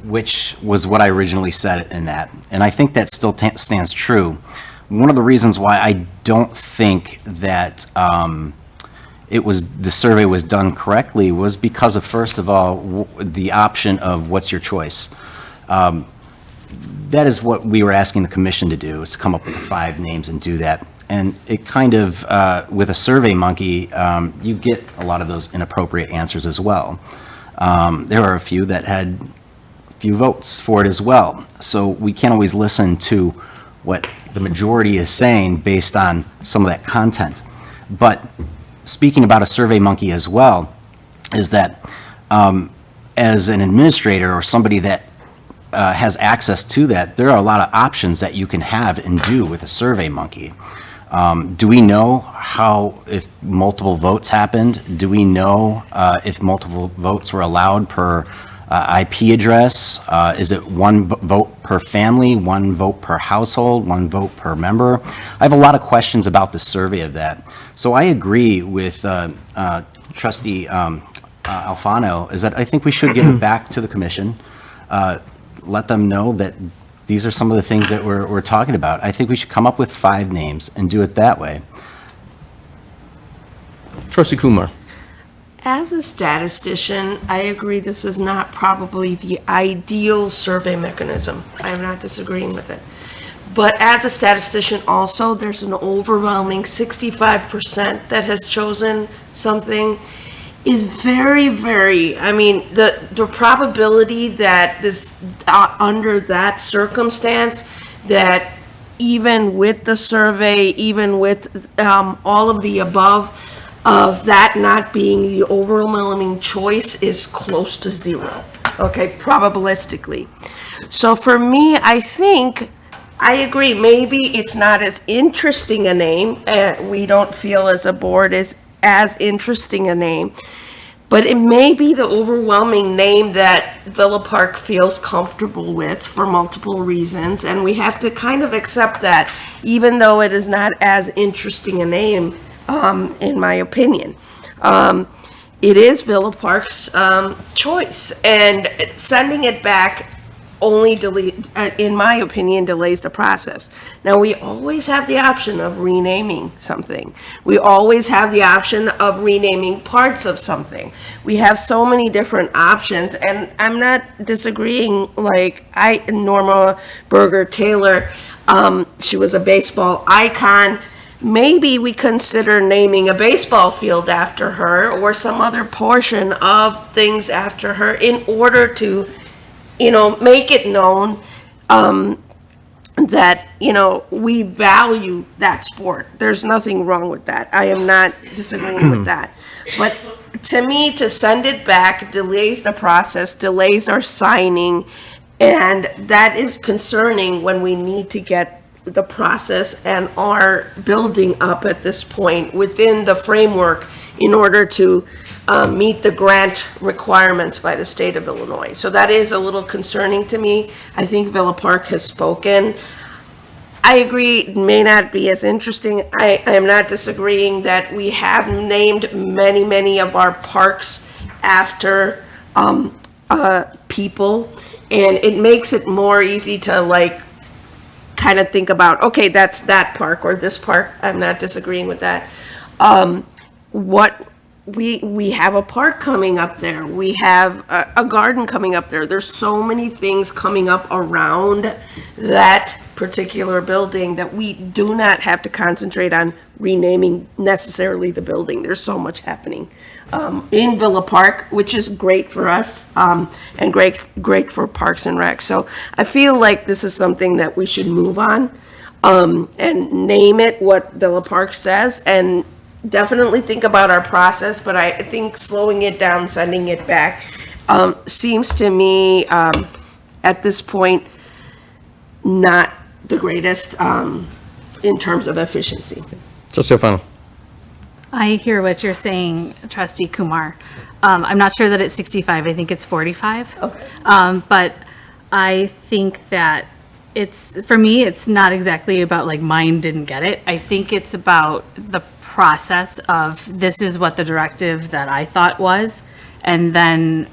which was what I originally said in that. And I think that still stands true. One of the reasons why I don't think that the survey was done correctly was because of, first of all, the option of what's your choice. That is what we were asking the commission to do, is to come up with 5 names and do that. And it kind of, with a Survey Monkey, you get a lot of those inappropriate answers as well. There are a few that had a few votes for it as well. So we can't always listen to what the majority is saying based on some of that content. But speaking about a Survey Monkey as well, is that as an administrator or somebody that has access to that, there are a lot of options that you can have and do with a Survey Monkey. Do we know if multiple votes happened? Do we know if multiple votes were allowed per IP address? Is it 1 vote per family, 1 vote per household, 1 vote per member? I have a lot of questions about the survey of that. So I agree with Trustee Alfano, is that I think we should give it back to the commission. Let them know that these are some of the things that we're talking about. I think we should come up with 5 names and do it that way. Trustee Kumar. As a statistician, I agree this is not probably the ideal survey mechanism. I'm not disagreeing with it. But as a statistician also, there's an overwhelming 65% that has chosen something is very, very, I mean, the probability that this, under that circumstance, that even with the survey, even with all of the above, of that not being the overwhelming choice is close to zero, okay, probabilistically. So for me, I think, I agree, maybe it's not as interesting a name, and we don't feel as a board is as interesting a name, but it may be the overwhelming name that Villa Park feels comfortable with for multiple reasons, and we have to kind of accept that, even though it is not as interesting a name, in my opinion. It is Villa Park's choice, and sending it back only in my opinion, delays the process. Now, we always have the option of renaming something. We always have the option of renaming parts of something. We have so many different options, and I'm not disagreeing, like, Norma Berger Taylor, she was a baseball icon. Maybe we consider naming a baseball field after her or some other portion of things after her in order to, make it known that, we value that sport. There's nothing wrong with that. I am not disagreeing with that. But to me, to send it back delays the process, delays our signing, and that is concerning when we need to get the process and our building up at this point within the framework in order to meet the grant requirements by the state of Illinois. So that is a little concerning to me. I think Villa Park has spoken. I agree, it may not be as interesting. I am not disagreeing that we have named many, many of our parks after people, and it makes it more easy to kind of think about, okay, that's that park or this park. I'm not disagreeing with that. We have a park coming up there. We have a garden coming up there. There's so many things coming up around that particular building that we do not have to concentrate on renaming necessarily the building. There's so much happening in Villa Park, which is great for us and great for Parks and Rec. So I feel like this is something that we should move on and name it what Villa Park says, and definitely think about our process, but I think slowing it down, sending it back, seems to me, at this point, not the greatest in terms of efficiency. Trustee Alfano. I hear what you're saying, Trustee Kumar. I'm not sure that it's 65, I think it's 45. Okay. But I think that for me, it's not exactly about mine didn't get it. I think it's about the process of this is what the directive that I thought was, and then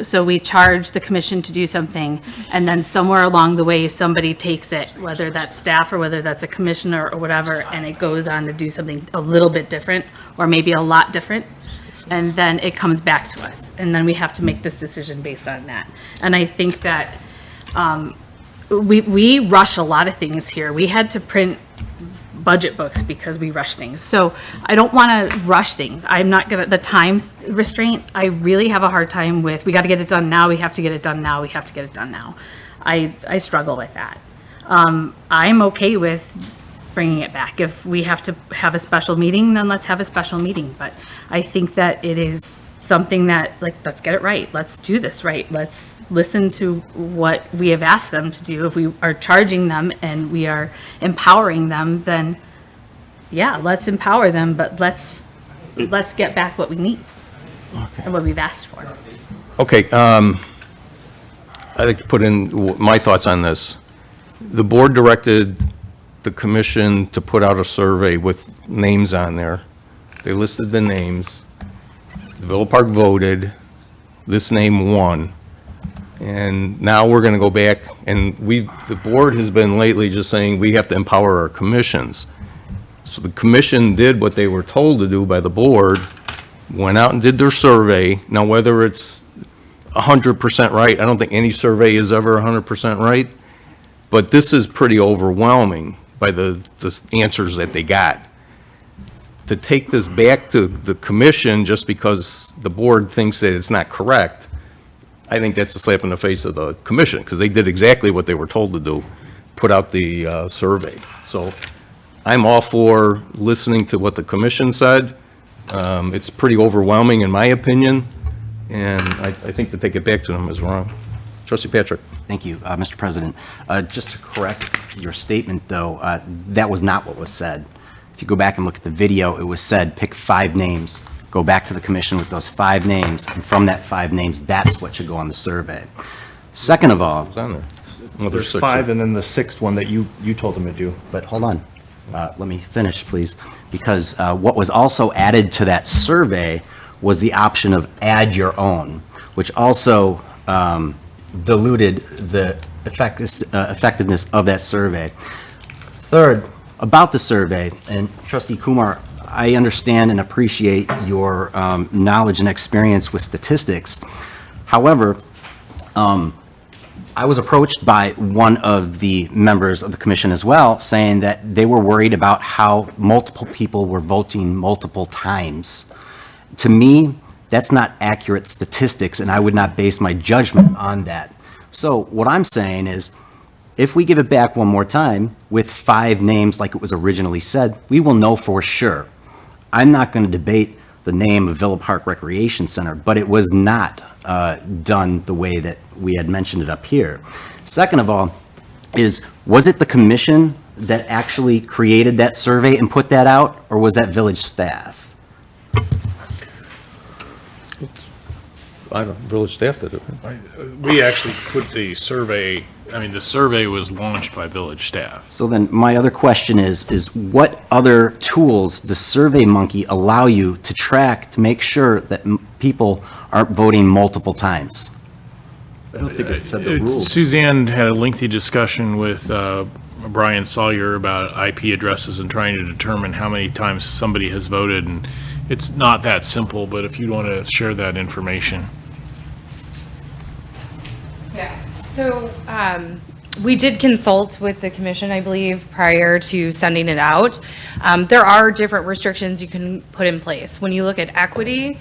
so we charge the commission to do something, and then somewhere along the way somebody takes it, whether that's staff or whether that's a commissioner or whatever, and it goes on to do something a little bit different or maybe a lot different, and then it comes back to us, and then we have to make this decision based on that. And I think that we rush a lot of things here. We had to print budget books because we rush things. So I don't want to rush things. I'm not going to, the time restraint, I really have a hard time with, we got to get it done now, we have to get it done now, we have to get it done now. I struggle with that. I'm okay with bringing it back. If we have to have a special meeting, then let's have a special meeting. But I think that it is something that, let's get it right. Let's do this right. Let's listen to what we have asked them to do. If we are charging them and we are empowering them, then yeah, let's empower them, but let's get back what we need and what we've asked for. Okay, I'd like to put in my thoughts on this. The board directed the commission to put out a survey with names on there. They listed the names. The Villa Park voted, this name won, and now we're going to go back, and the board has been lately just saying we have to empower our commissions. So the commission did what they were told to do by the board, went out and did their survey. Now, whether it's 100% right, I don't think any survey is ever 100% right, but this is pretty overwhelming by the answers that they got. To take this back to the commission just because the board thinks that it's not correct, I think that's a slap in the face of the commission, because they did exactly what they were told to do, put out the survey. So I'm all for listening to what the commission said. It's pretty overwhelming, in my opinion, and I think to take it back to them is wrong. Trustee Patrick. Thank you, Mr. President. Just to correct your statement, though, that was not what was said. If you go back and look at the video, it was said, pick 5 names, go back to the commission with those 5 names, and from that 5 names, that's what should go on the survey. Second of all, There's 5 and then the 6th one that you told them to do. but hold on, let me finish, please, because what was also added to that survey was the option of add your own, which also diluted the effectiveness of that survey. Third, about the survey, and Trustee Kumar, I understand and appreciate your knowledge and experience with statistics. However, I was approached by one of the members of the commission as well, saying that they were worried about how multiple people were voting multiple times. To me, that's not accurate statistics, and I would not base my judgment on that. So what I'm saying is, if we give it back one more time with 5 names like it was originally said, we will know for sure. I'm not going to debate the name of Villa Park Recreation Center, but it was not done the way that we had mentioned it up here. Second of all, was it the commission that actually created that survey and put that out, or was that village staff? I don't know, village staff did it. We actually put the survey, the survey was launched by village staff. So then my other question is what other tools does SurveyMonkey allow you to track to make sure that people aren't voting multiple times? I don't think it said the rules. Suzanne had a lengthy discussion with Brian Sawyer about IP addresses and trying to determine how many times somebody has voted, and it's not that simple, but if you want to share that information. Yeah, so we did consult with the commission, I believe, prior to sending it out. There are different restrictions you can put in place. When you look at equity,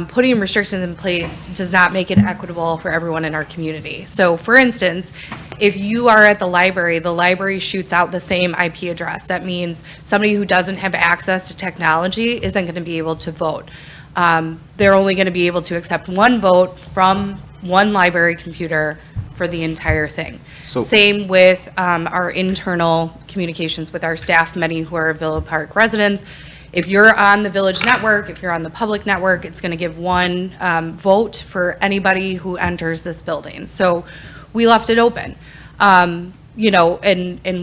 putting restrictions in place does not make it equitable for everyone in our community. So for instance, if you are at the library shoots out the same IP address. That means somebody who doesn't have access to technology isn't going to be able to vote. They're only going to be able to accept one vote from one library computer for the entire thing. So- Same with our internal communications with our staff, many who are Villa Park residents. If you're on the village network, if you're on the public network, it's going to give one vote for anybody who enters this building. So we left it open. And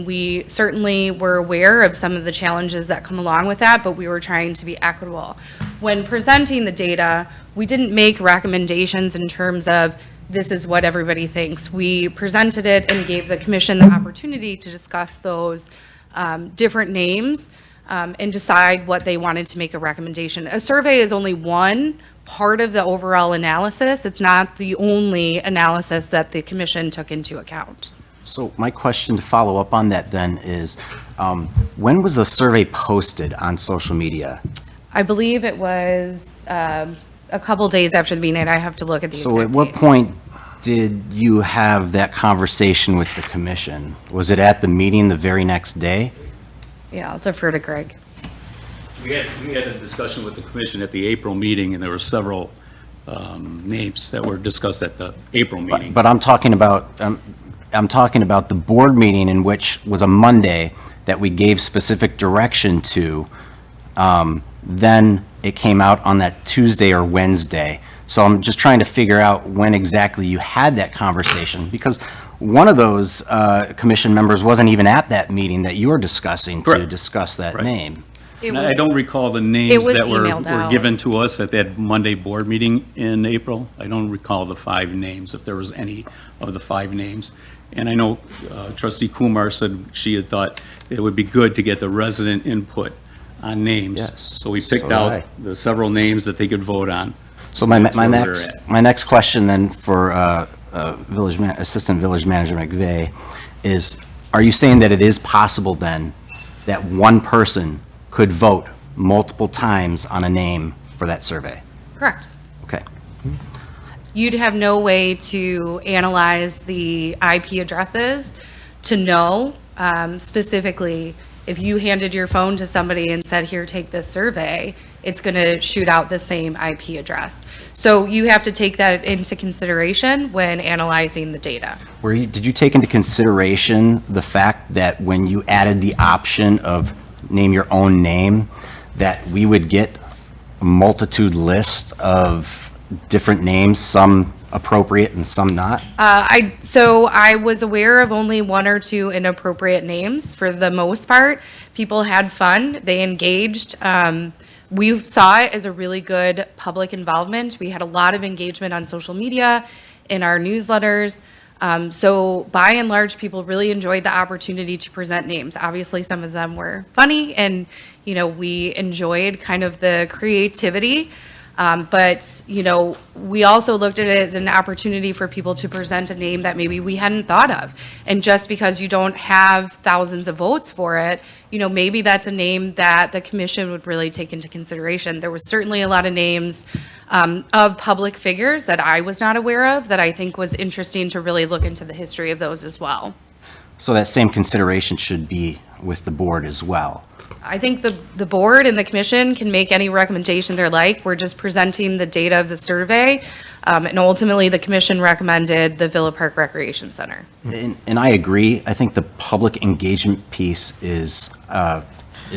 we certainly were aware of some of the challenges that come along with that, but we were trying to be equitable. When presenting the data, we didn't make recommendations in terms of this is what everybody thinks. We presented it and gave the commission the opportunity to discuss those different names and decide what they wanted to make a recommendation. A survey is only one part of the overall analysis. It's not the only analysis that the commission took into account. So my question to follow up on that then is, when was the survey posted on social media? I believe it was a couple days after the meeting. I have to look at the So at exact what date. point did you have that conversation with the commission? Was it at the meeting the very next day? Yeah, I'll defer to Greg. We had a discussion with the commission at the April meeting, and there were several names that were discussed at the April meeting. But I'm talking about the board meeting, in which was a Monday that we gave specific direction to. Then it came out on that Tuesday or Wednesday. So I'm just trying to figure out when exactly you had that conversation, because one of those commission members wasn't even at that meeting that you were discussing to Correct. discuss that Right. name. And I don't recall the names was that were emailed out. given to us at that Monday board meeting in April. I don't recall the 5 names, if there was any of the 5 names. And I know trustee Kumar said she had thought it would be good to get the resident input on names. Yes, So we picked so did I. out the several names that they could vote on. So my That's where we're next, at. my next question then for Assistant Village Manager McVeigh is, are you saying that it is possible then that one person could vote multiple times on a name for that survey? Correct. Okay. You'd have no way to analyze the IP addresses to know specifically if you handed your phone to somebody and said, here, take this survey, it's going to shoot out the same IP address. So you have to take that into consideration when analyzing the data. Did you take into consideration the fact that when you added the option of name your own name, that we would get a multitude list of different names, some appropriate and some not? So I was aware of only one or two inappropriate names. For the most part, people had fun, they engaged. We saw it as a really good public involvement. We had a lot of engagement on social media, in our newsletters. So by and large, people really enjoyed the opportunity to present names. Obviously, some of them were funny and, we enjoyed kind of the creativity. But, we also looked at it as an opportunity for people to present a name that maybe we hadn't thought of. And just because you don't have thousands of votes for it, maybe that's a name that the commission would really take into consideration. There was certainly a lot of names of public figures that I was not aware of that I think was interesting to really look into the history of those as well. So that same consideration should be with the board as well. I think the board and the commission can make any recommendation they're like. We're just presenting the data of the survey. And ultimately, the commission recommended the Villa Park Recreation Center. And I agree. I think the public engagement piece is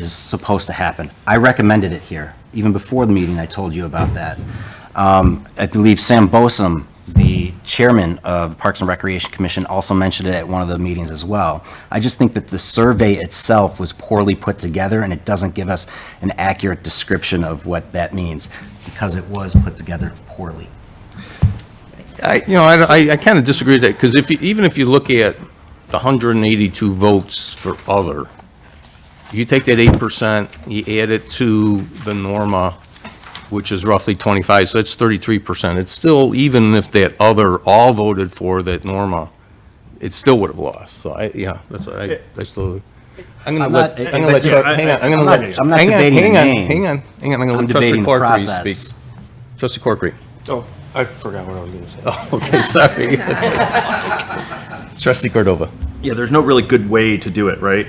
supposed to happen. I recommended it here. Even before the meeting, I told you about that. I believe Sam Bosom, the chairman of the Parks and Recreation Commission, also mentioned it at one of the meetings as well. I just think that the survey itself was poorly put together, and it doesn't give us an accurate description of what that means, because it was put together poorly. I kind of disagree with that, because even if you look at the 182 votes for other, you take that 8%, you add it to the Norma, which is roughly 25, so that's 33%. It's still, even if that other all voted for that Norma, it still would have lost. So I still, I'm going to let, I'm going to let, hang on, I'm going to let, I'm not debating the name. hang on, I'm going to I'm let Trustee debating the Corkery process. speak. Trustee Corkery. Oh, I forgot what I was going to say. Oh, okay, sorry. Trustee Cordova. Yeah, there's no really good way to do it, right?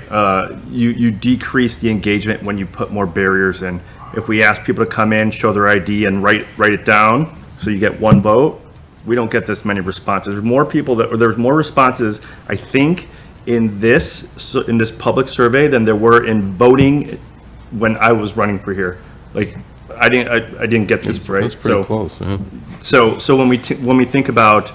You decrease the engagement when you put more barriers in. If we ask people to come in, show their ID, and write it down, so you get one vote, we don't get this many responses. There's more people there's more responses, I think, in this public survey than there were in voting when I was running for here. Like, I didn't get this right. That's pretty close. Yeah. So when we think about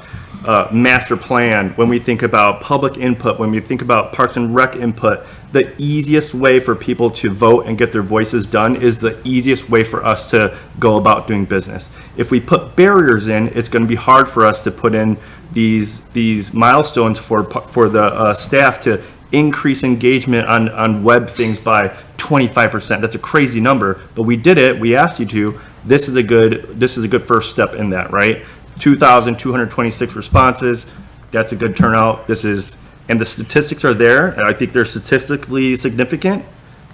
master plan, when we think about public input, when we think about Parks and Rec input, the easiest way for people to vote and get their voices done is the easiest way for us to go about doing business. If we put barriers in, it's going to be hard for us to put in these milestones for the staff to increase engagement on web things by 25%. That's a crazy number, but we did it. We asked you to. This is a good first step in that, right? 2,226 responses. That's a good turnout. And the statistics are there, and I think they're statistically significant.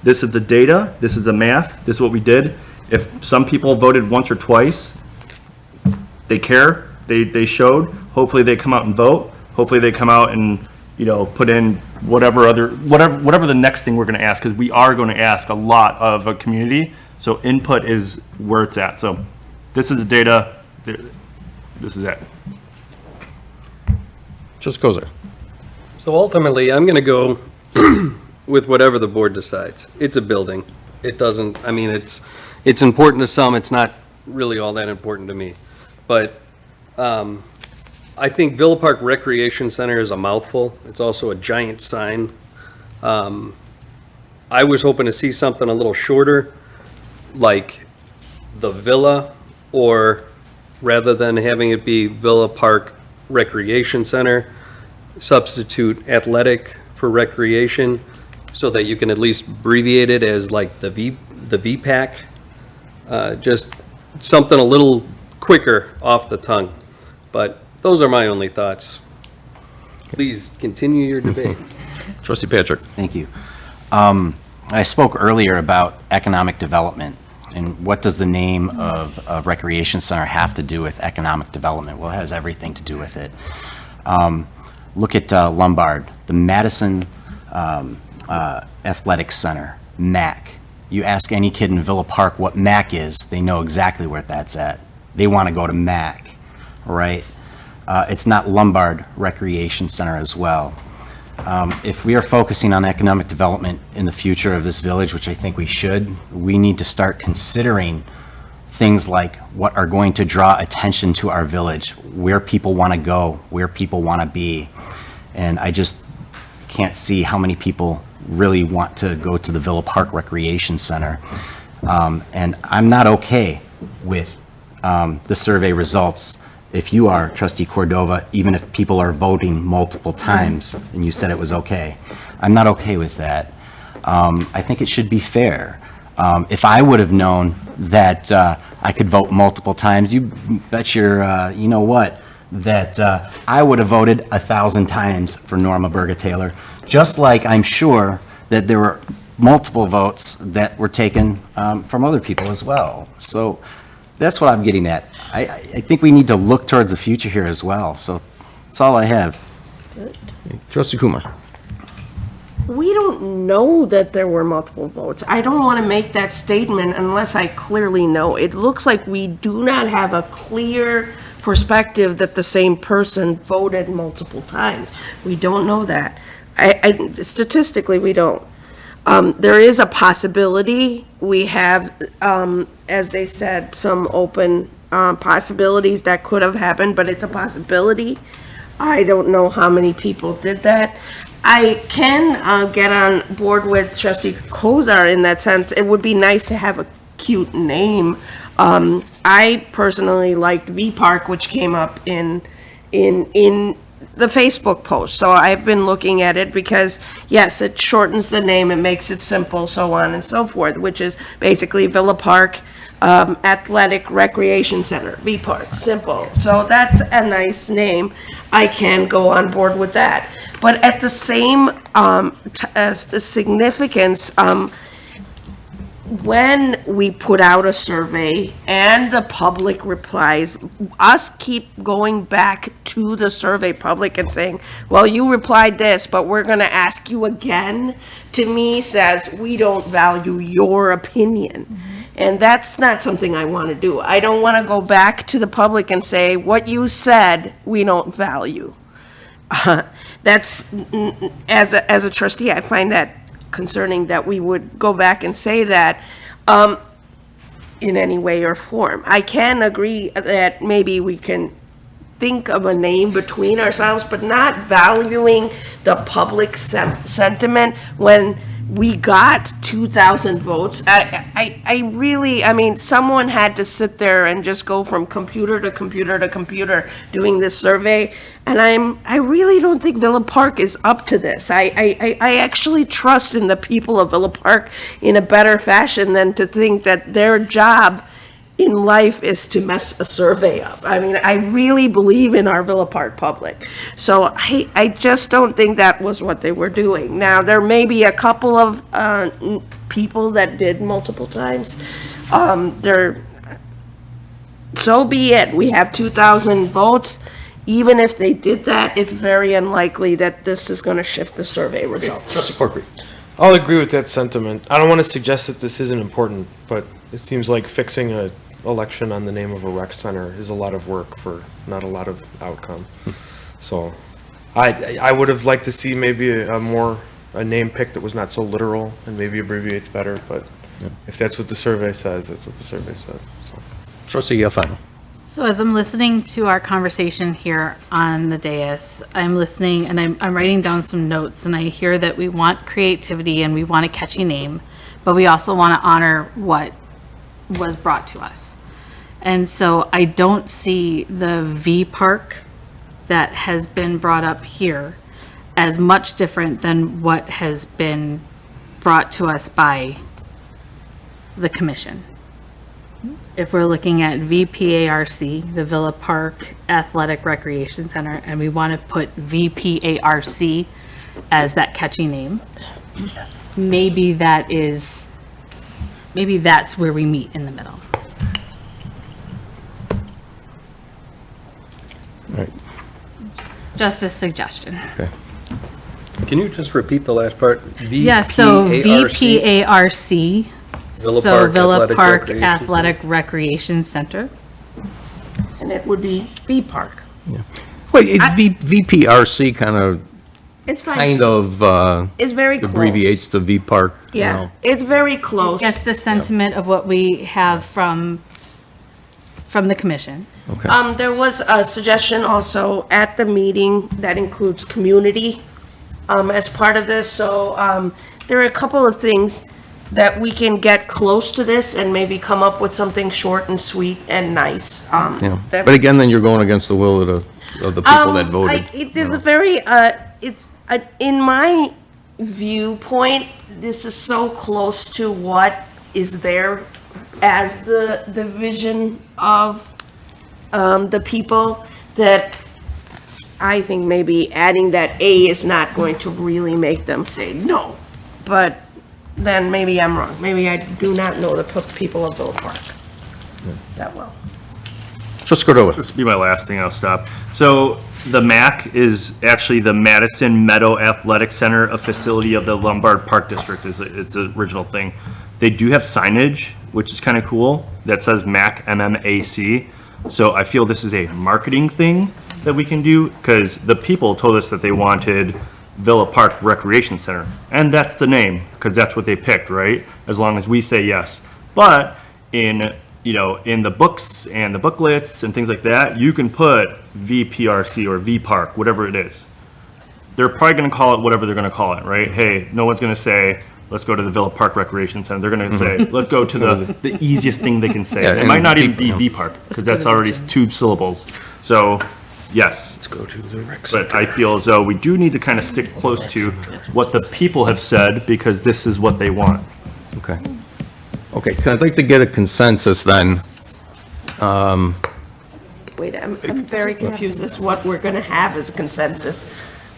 This is the data, this is the math, this is what we did. If some people voted once or twice, they care, they showed. Hopefully they come out and vote. Hopefully they come out and, put in whatever the next thing we're gonna ask, because we are gonna ask a lot of a community, so input is where it's at. So this is the data, this is it. Just goes there. So ultimately, I'm going to go with whatever the board decides. It's a building. It doesn't, it's important to some, it's not really all that important to me. But I think Villa Park Recreation Center is a mouthful. It's also a giant sign. I was hoping to see something a little shorter, like the Villa, or rather than having it be Villa Park Recreation Center, substitute athletic for recreation, so that you can at least abbreviate it as like the VPAC. Just something a little quicker off the tongue. But those are my only thoughts. Please continue your debate. Trustee Patrick. Thank you. I spoke earlier about economic development, and what does the name of a recreation center have to do with economic development? Well, it has everything to do with it. Look at Lombard, the Madison Athletic Center, MAC. You ask any kid in Villa Park what MAC is, they know exactly where that's at. They want to go to MAC, right? It's not Lombard Recreation Center as well. If we are focusing on economic development in the future of this village, which I think we should, we need to start considering things like what are going to draw attention to our village, where people want to go, where people want to be. And I just can't see how many people really want to go to the Villa Park Recreation Center. And I'm not okay with the survey results. If you are, Trustee Cordova, even if people are voting multiple times, and you said it was okay, I'm not okay with that. I think it should be fair. If I would have known that I could vote multiple times, you bet your, you know what, that I would have voted 1,000 times for Norma Burger-Taylor, just like I'm sure that there were multiple votes that were taken from other people as well. So that's what I'm getting at. I think we need to look towards the future here as well. So that's all I have. Trustee Kumar. We don't know that there were multiple votes. I don't want to make that statement unless I clearly know. It looks like we do not have a clear perspective that the same person voted multiple times. We don't know that. Statistically, we don't. There is a possibility. We have, as they said, some open possibilities that could have happened, but it's a possibility. I don't know how many people did that. I can get on board with Trustee Kozar in that sense. It would be nice to have a cute name. I personally liked V Park, which came up in the Facebook post. So I've been looking at it because, yes, it shortens the name, it makes it simple, so on and so forth, which is basically Villa Park Athletic Recreation Center, V Park, simple. So that's a nice name. I can go on board with that. But at the same significance, when we put out a survey and the public replies, us keep going back to the survey public and saying, well, you replied this, but we're going to ask you again, to me says we don't value your opinion. Mm-hmm. And that's not something I want to do. I don't want to go back to the public and say, what you said, we don't value. That's, as a trustee, I find that concerning that we would go back and say that in any way or form. I can agree that maybe we can think of a name between ourselves, but not valuing the public sentiment when we got 2,000 votes. I really, I mean, someone had to sit there and just go from computer to computer to computer doing this survey, and I really don't think Villa Park is up to this. I actually trust in the people of Villa Park in a better fashion than to think that their job in life is to mess a survey up. I mean, I really believe in our Villa Park public. So I just don't think that was what they were doing. Now, there may be a couple of people that did multiple times. So be it. We have 2,000 votes. Even if they did that, it's very unlikely that this is going to shift the survey results. Trustee Corkery. I'll agree with that sentiment. I don't want to suggest that this isn't important, but it seems like fixing a election on the name of a rec center is a lot of work for not a lot of outcome. So I would have liked to see maybe a name pick that was not so literal and maybe abbreviates better, but if that's what the survey says, that's what the survey says. So. Trustee Alfano. So as I'm listening to our conversation here on the dais, I'm listening and I'm writing down some notes, and I hear that we want creativity and we want a catchy name, but we also want to honor what was brought to us. And so I don't see the V Park that has been brought up here as much different than what has been brought to us by the commission. if we're looking at VPARC, the Villa Park Athletic Recreation Center, and we want to put VPARC as that catchy name, maybe that's where we meet in the middle. Right. Just a suggestion. Can you just repeat the last part? Yeah, so VPARC? VPARC, Villa so Park Villa Athletic Park Recreation Athletic Recreation Center. And it would be V Park. Well, VPRC It's fine. kind of It's very close. abbreviates to V Park, you Yeah, know. it's very close. Gets the sentiment of what we have from the commission. Okay. There was a suggestion also at the meeting that includes community, as part of this, so, there are a couple of things that we can get close to this and maybe come up with something short and sweet and nice. Yeah. that- But again, then you're going against the will of the people that voted. It is a very, in my viewpoint, this is so close to what is there as the vision of the people that I think maybe adding that A is not going to really make them say no. But then maybe I'm wrong. Maybe I do not know the people of Villa Park that well. Just go to it. This will be my last thing, I'll stop. So the MAC is actually the Madison Meadow Athletic Center, a facility of the Lombard Park District, it's the original thing. They do have signage, which is kind of cool, that says MAC, MMAC. So I feel this is a marketing thing that we can do, because the people told us that they wanted Villa Park Recreation Center, and that's the name, because that's what they picked, right? As long as we say yes. But in the books and the booklets and things like that, you can put VPRC or V Park, whatever it is. They're probably going to call it whatever they're going to call it, right? Hey, no one's going to say, let's go to the Villa Park Recreation Center. They're going to say, let's go to the easiest thing they can say. Yeah, It might and not even V- be V Park, because that's already 2 syllables. So, yes. Let's go to the rec But I feel as though we do need to kind of stick close to what the people have said, because this is what they want. Okay. Okay, I'd like to get a consensus then. Wait, I'm very confused as to what we're gonna have as a consensus.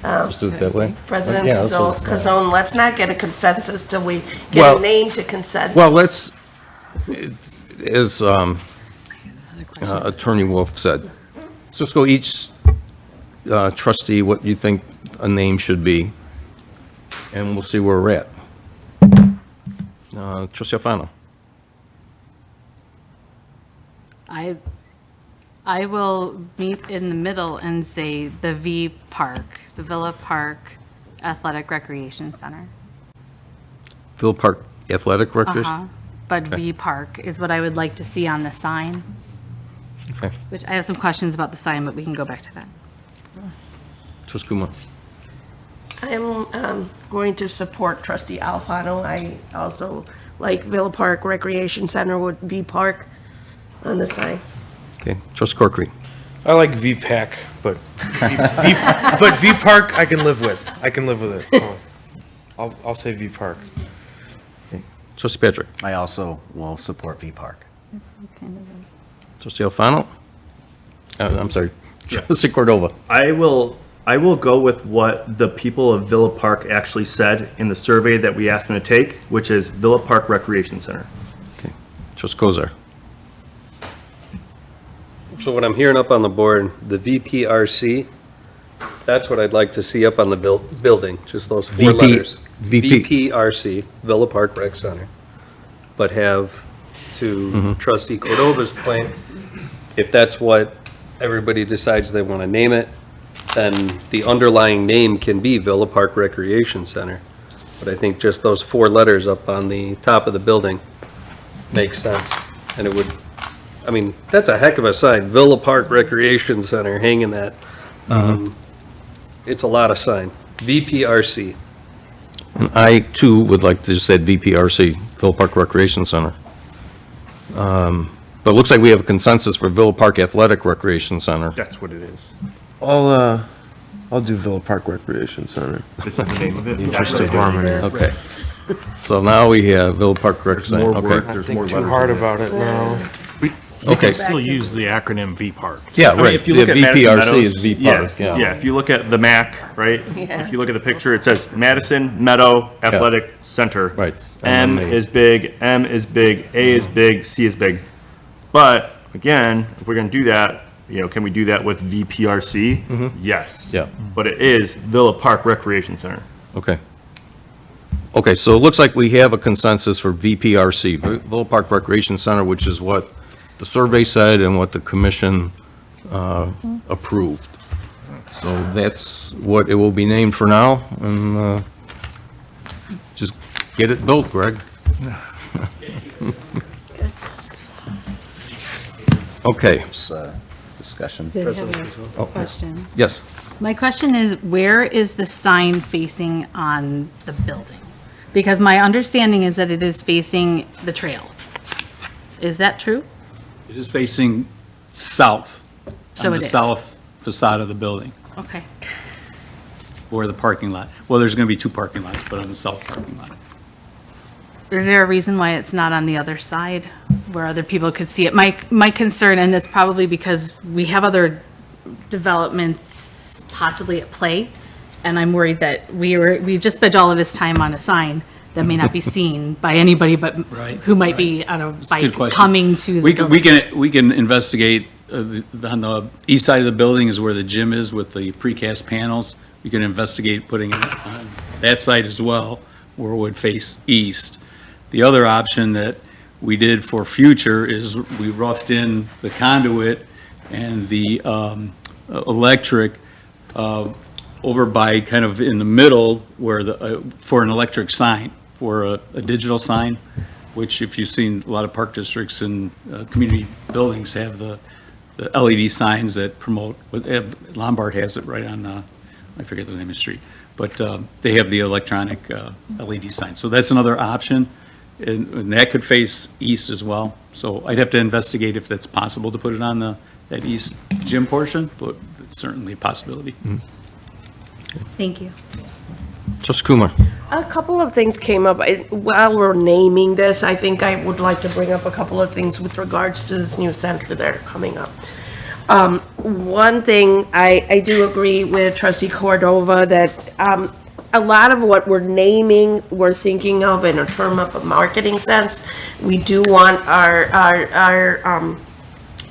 Just do it that way? President Yeah, let's- Cazone, let's not get a consensus till we get Well- a name to consensus. Well, let's, as Attorney Wolf said, let's just go each trustee what you think a name should be, and we'll see where we're at. Trustee Alfano. I will meet in the middle and say the V Park, the Villa Park Athletic Recreation Center. Villa Park Athletic Recreation? Uh-huh. But V Park is what I would like to see on the sign, Okay. which I have some questions about the sign, but we can go back to that. Trustee Kumar. I'm going to support trustee Alfano. I also like Villa Park Recreation Center with V Park on the sign. Okay. Trustee Corkery. I like VPAC, but but V Park I can live with. I can live with it. So I'll say V Park. Trustee Patrick. I also will support V Park. Trustee Alfano. I'm sorry. Trustee Cordova. I will go with what the people of Villa Park actually said in the survey that we asked them to take, which is Villa Park Recreation Center. Okay. Trustee Kozar. So what I'm hearing up on the board, the VPRC, that's what I'd like to see up on the building, just those 4 letters. VPRC, Villa Park Rec Center. But have, to Trustee Cordova's point, if that's what everybody decides they want to name it, then the underlying name can be Villa Park Recreation Center. But I think just those 4 letters up on the top of the building makes sense. And it would, I mean, that's a heck of a sign, Villa Park Recreation Center, hanging that. It's a lot of sign. VPRC. And I, too, would like to just add VPRC, Villa Park Recreation Center. But it looks like we have a consensus for Villa Park Athletic Recreation Center. That's what it is. I'll do Villa Park Recreation Center. This is the name of it. Interest of harmony. Okay. So now we have Villa Park Rec Center. more work. Okay. There's Think more too letters hard in this. about it now. You Okay. can still use the acronym VPark. Yeah, I mean, right. if you The look at Madison VPRC Meadows, is VPark, yes, yeah. yeah. If you look at the MAC, right? Yeah. If you look at the picture, it says Madison Meadow Athletic Center. Right. M MMA. is big, M is big, A is big, C is big. But again, if we're going to do that, can we do that with VPRC? Yes. Yeah. But it is Villa Park Recreation Center. Okay. Okay, so it looks like we have a consensus for VPRC, Villa Park Recreation Center, which is what the survey said and what the commission approved. So that's what it will be named for now, and just get it built, Greg. Okay. Discussion. Did have a question. Yes. My question is, where is the sign facing on the building? Because my understanding is that it is facing the trail. Is that true? It is facing south, So on the it is. south facade of the building, Okay. or the parking lot. Well, there's going to be two parking lots, but on the south parking lot. Is there a reason why it's not on the other side where other people could see it? My concern, and it's probably because we have other developments possibly at play, and I'm worried that we just spent all of this time on a sign that may not be seen by anybody but Right, who might be on a That's a good bike question. coming to the We building. we can investigate, on the east side of the building is where the gym is with the precast panels. We can investigate putting it on that side as well, where it would face east. The other option that we did for future is we roughed in the conduit and the electric over by kind of in the middle where for an electric sign, for a digital sign, which if you've seen a lot of park districts and community buildings have the LED signs that promote, Lombard has it right on, I forget the name of the street, but they have the electronic LED sign. So that's another option, and that could face east as well. So I'd have to investigate if that's possible to put it on that east gym portion, but it's certainly a possibility. Thank you. Just Kumar. A couple of things came up. While we're naming this, I think I would like to bring up a couple of things with regards to this new center that are coming up. One thing, I do agree with trustee Cordova that a lot of what we're naming, we're thinking of in a term of a marketing sense. We do want our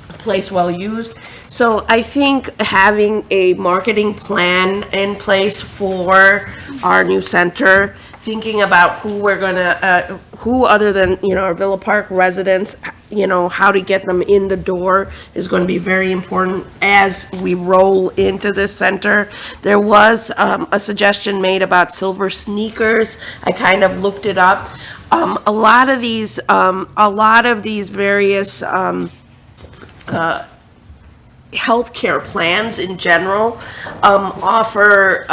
place well used. So I think having a marketing plan in place for our new center, thinking about who we're gonna, who other than, our Villa Park residents, how to get them in the door is gonna be very important as we roll into this center. There was a suggestion made about silver sneakers. I kind of looked it up. A lot of these various healthcare plans in general offer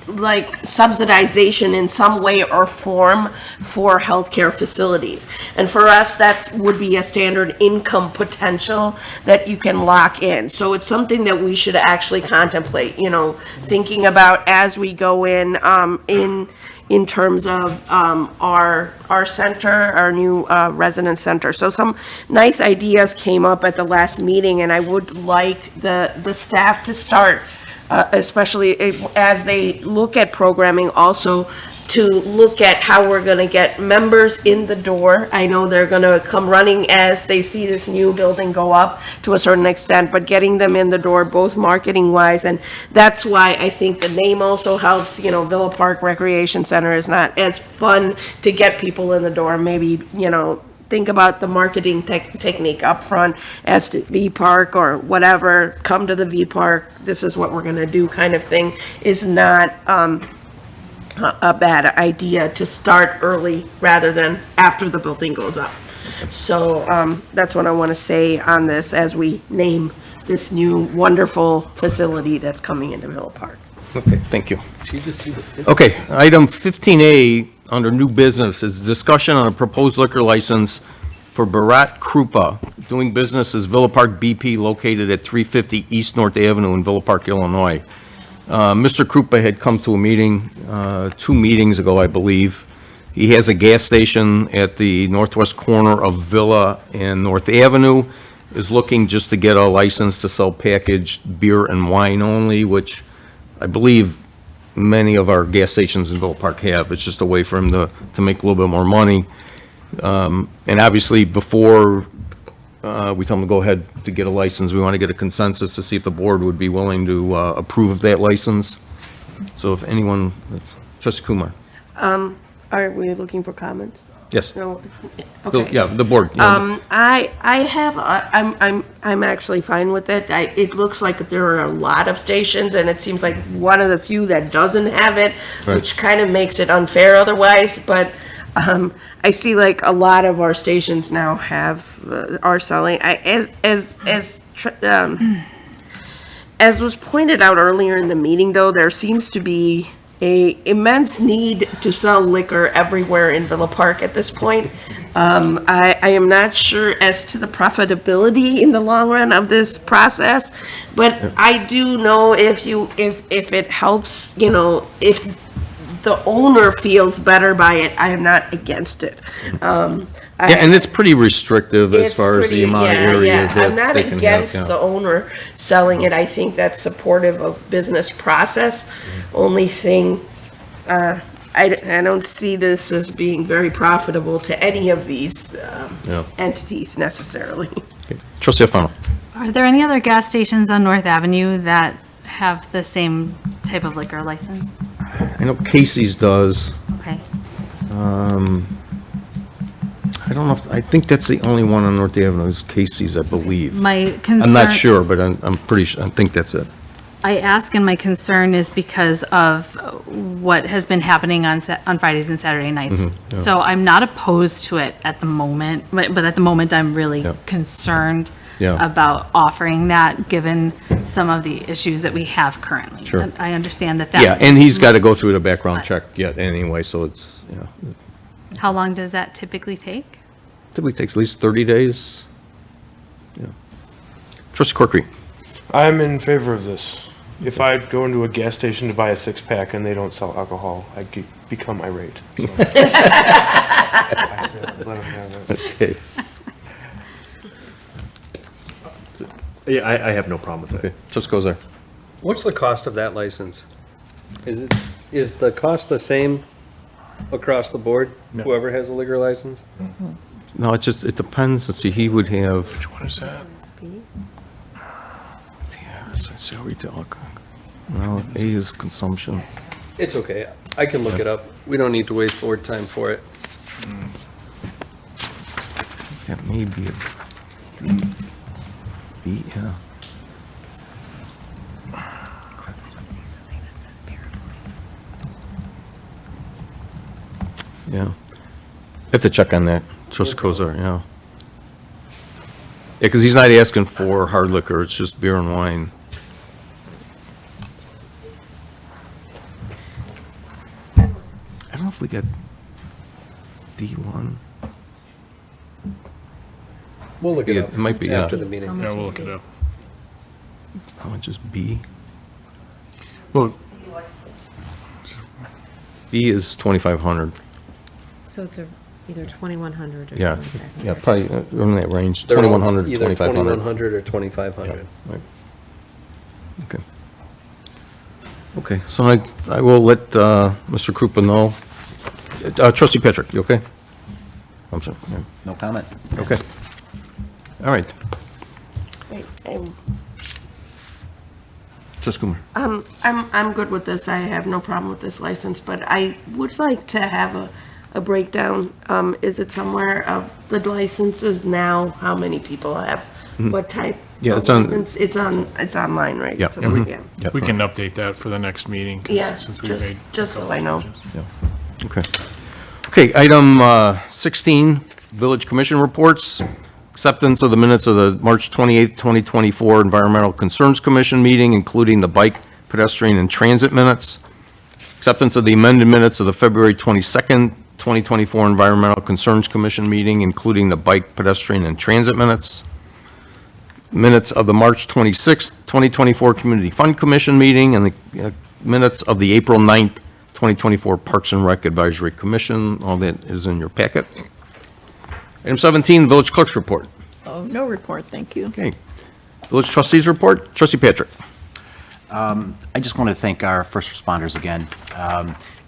like subsidization in some way or form for healthcare facilities. And for us, that would be a standard income potential that you can lock in. So it's something that we should actually contemplate, thinking about as we go in terms of our center, our new residence center. So some nice ideas came up at the last meeting, and I would like the staff to start, especially as they look at programming, also to look at how we're gonna get members in the door. I know they're gonna come running as they see this new building go up to a certain extent, but getting them in the door, both marketing wise, and that's why I think the name also helps. Villa Park Recreation Center is not as fun to get people in the door. Maybe, think about the marketing technique up front as to V Park or whatever, come to the V Park, this is what we're gonna do kind of thing, is not, a bad idea to start early rather than after the building goes up. So that's what I want to say on this as we name this new wonderful facility that's coming into Villa Park. Okay, thank you. Okay, item 15A under new business is discussion on a proposed liquor license for Bharat Krupa, doing business as Villa Park BP located at 350 East North Avenue in Villa Park, Illinois. Mr. Krupa had come to a meeting, 2 meetings ago, I believe. He has a gas station at the northwest corner of Villa and North Avenue, is looking just to get a license to sell packaged beer and wine only, which I believe many of our gas stations in Villa Park have. It's just a way for him to make a little bit more money. And obviously, before we tell him to go ahead to get a license, we want to get a consensus to see if the board would be willing to approve of that license. So if anyone, Trustee Kumar? Are we looking for comments? Yes. No? Bill, Okay. yeah, the board. yeah. I'm actually fine with it. It looks like there are a lot of stations, and it seems like one of the few that doesn't have it, Right. which kind of makes it unfair otherwise, but, I see like a lot of our stations now are selling, as was pointed out earlier in the meeting, though, there seems to be a immense need to sell liquor everywhere in Villa Park at this point. I am not sure as to the profitability in the long run of this process, but I do know if it helps, if the owner feels better by it, I am not against it. Yeah, and it's pretty restrictive as It's far as the pretty- amount of yeah, area yeah. I'm that not they can have. against yeah. the owner selling it. I think that's supportive of business process. Only thing, I don't see this as being very profitable to any of these Yeah. entities necessarily. Trustee Alfano? Are there any other gas stations on North Avenue that have the same type of liquor license? I know Casey's does. Okay. I don't know if, I think that's the only one on North Avenue is Casey's, I believe. My concern. I'm not sure, but I'm pretty sure, I think that's it. I ask, and my concern is because of what has been happening on Fridays and Saturday nights. yeah. So I'm not opposed to it at the moment, but at the moment, I'm really Yeah. concerned Yeah. about offering that, given some of the issues that we have currently. Sure. And I understand that. Yeah, and he's got to go through the background check yet anyway, so it's, How long does that typically take? typically takes at least 30 days. Yeah. Trustee Corkery? I'm in favor of this. If I go into a gas station to buy a six-pack and they don't sell alcohol, I become irate. So. I said, let 'em have it. Okay. Yeah, I have no problem with it. Okay, just goes there. What's the cost of that license? Is the cost the same across the board? No. Whoever has a liquor license? No, it depends. Let's see, he would have. Which What is that? Let's see, retail alcohol. No, A is consumption. It's okay. I can look it up. We don't need to waste board time for it. That may be a B, yeah. Yeah. Have to check on that, Trustee Kozar, yeah. Yeah, because he's not asking for hard liquor, it's just beer and wine. I don't know if we got D1. We'll look it Yeah, up. it might be, yeah. After the meeting. Yeah, we'll look it up. How much is B? Well, B is 2,500. So it's either 2,100 or. Yeah, 2,500. yeah, probably in that range, They're all 2,100 to Either 2,500. 2,100 or 2,500. Right. Okay. Okay, so I will let Mr. Krupa know. Trustee Patrick, you okay? I'm sorry. yeah. No comment. Okay. All right. Right, Trustee Kumar. I'm good with this. I have no problem with this license, but I would like to have a breakdown. Is it somewhere of the licenses now? How many people have what type? Yeah, of it's on- license? It's online, right? Yeah. So Mhm. yeah. Yep. we can update that for the next meeting. 'cause Yeah, since we made just so I know. Okay. Okay, item 16, Village Commission reports. Acceptance of the minutes of the March 28th, 2024 Environmental Concerns Commission meeting, including the bike, pedestrian, and transit minutes. Acceptance of the amended minutes of the February 22nd, 2024 Environmental Concerns Commission meeting, including the bike, pedestrian, and transit minutes. Minutes of the March 26th, 2024 Community Fund Commission meeting, and the minutes of the April 9th, 2024 Parks and Rec Advisory Commission. All that is in your packet. Item 17, Village Clerk's Report. Oh, no report, thank you. Okay. Village Trustees Report. Trustee Patrick. I just want to thank our first responders again.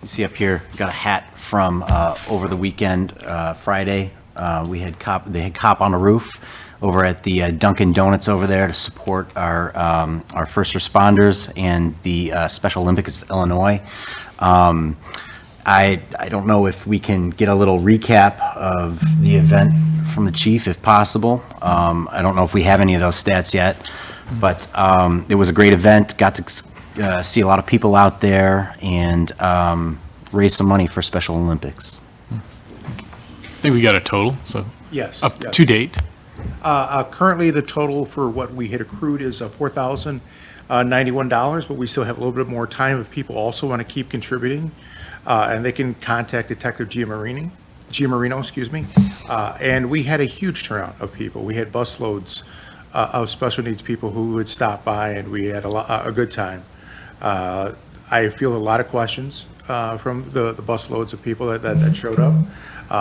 You see up here, got a hat from over the weekend, Friday. They had Cop on the Roof over at the Dunkin' Donuts over there to support our first responders and the Special Olympics of Illinois. I don't know if we can get a little recap of the event from the chief, if possible. I don't know if we have any of those stats yet, but it was a great event. Got to see a lot of people out there and raise some money for Special Olympics. I think we got a total, so. Yes. Up yes. to date. Currently, the total for what we had accrued is $4,091, but we still have a little bit more time if people also want to keep contributing. And they can contact Detective Giamarino, and we had a huge turnout of people. We had busloads of special needs people who would stop by, and we had a good time. I feel a lot of questions from the busloads of people that showed up.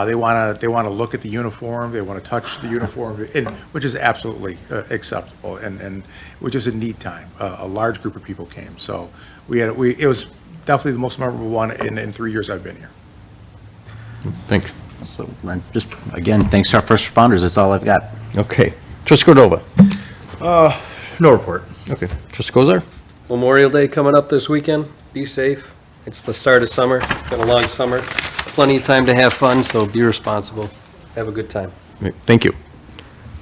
They want to look at the uniform. They want to touch the uniform, which is absolutely acceptable, and which is a neat time. A large group of people came, so it was definitely the most memorable one in 3 years I've been here. Thank you. So just, again, thanks to our first responders. That's all I've got. Okay. Trustee Cordova. No report. Okay. Trustee Kozar. Memorial Day coming up this weekend. Be safe. It's the start of summer. Been a long summer. Plenty of time to have fun, so be responsible. Have a good time. Thank you.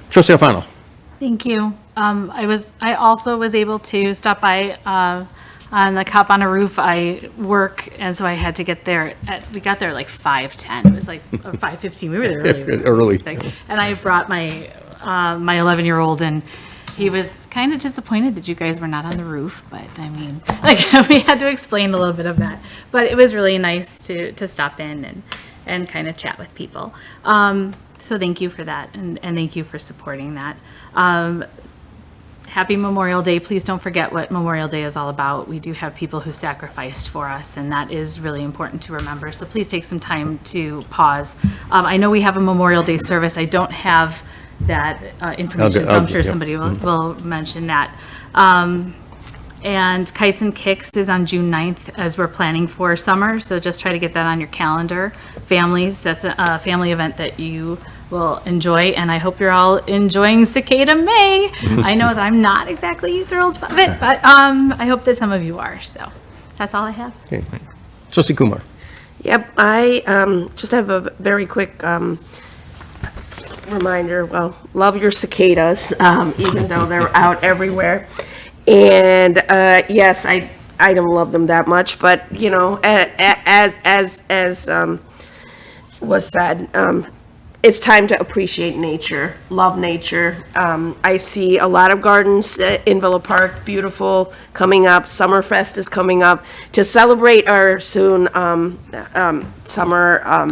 Trustee Alfano. Thank you. I also was able to stop by on the Cop on a Roof. I work, and so I had to get there we got there like 5:10. It was like 5:15. We were there Early. And I brought my 11-year-old, and he was kind of disappointed that you guys were not on the roof, but I mean, like, we had to explain a little bit of that. But it was really nice to stop in and kind of chat with people. So thank you for that, and thank you for supporting that. Happy Memorial Day. Please don't forget what Memorial Day is all about. We do have people who sacrificed for us, and that is really important to remember. So please take some time to pause. I know we have a Memorial Day service. I don't have that information, so I'm sure somebody will mention that. And Kites and Kicks is on June 9th as we're planning for summer, so just try to get that on your calendar. Families, that's a family event that you will enjoy, and I hope you're all enjoying Cicada May. I know that I'm not exactly thrilled with it, but I hope that some of you are, so that's all I have. Okay. Trustee Kumar. Yep, I just have a very quick reminder. Well, love your cicadas, even though they're out everywhere. And yes, I don't love them that much, but you know, as was said, it's time to appreciate nature, love nature. I see a lot of gardens in Villa Park, beautiful, coming up. Summerfest is coming up to celebrate our soon summer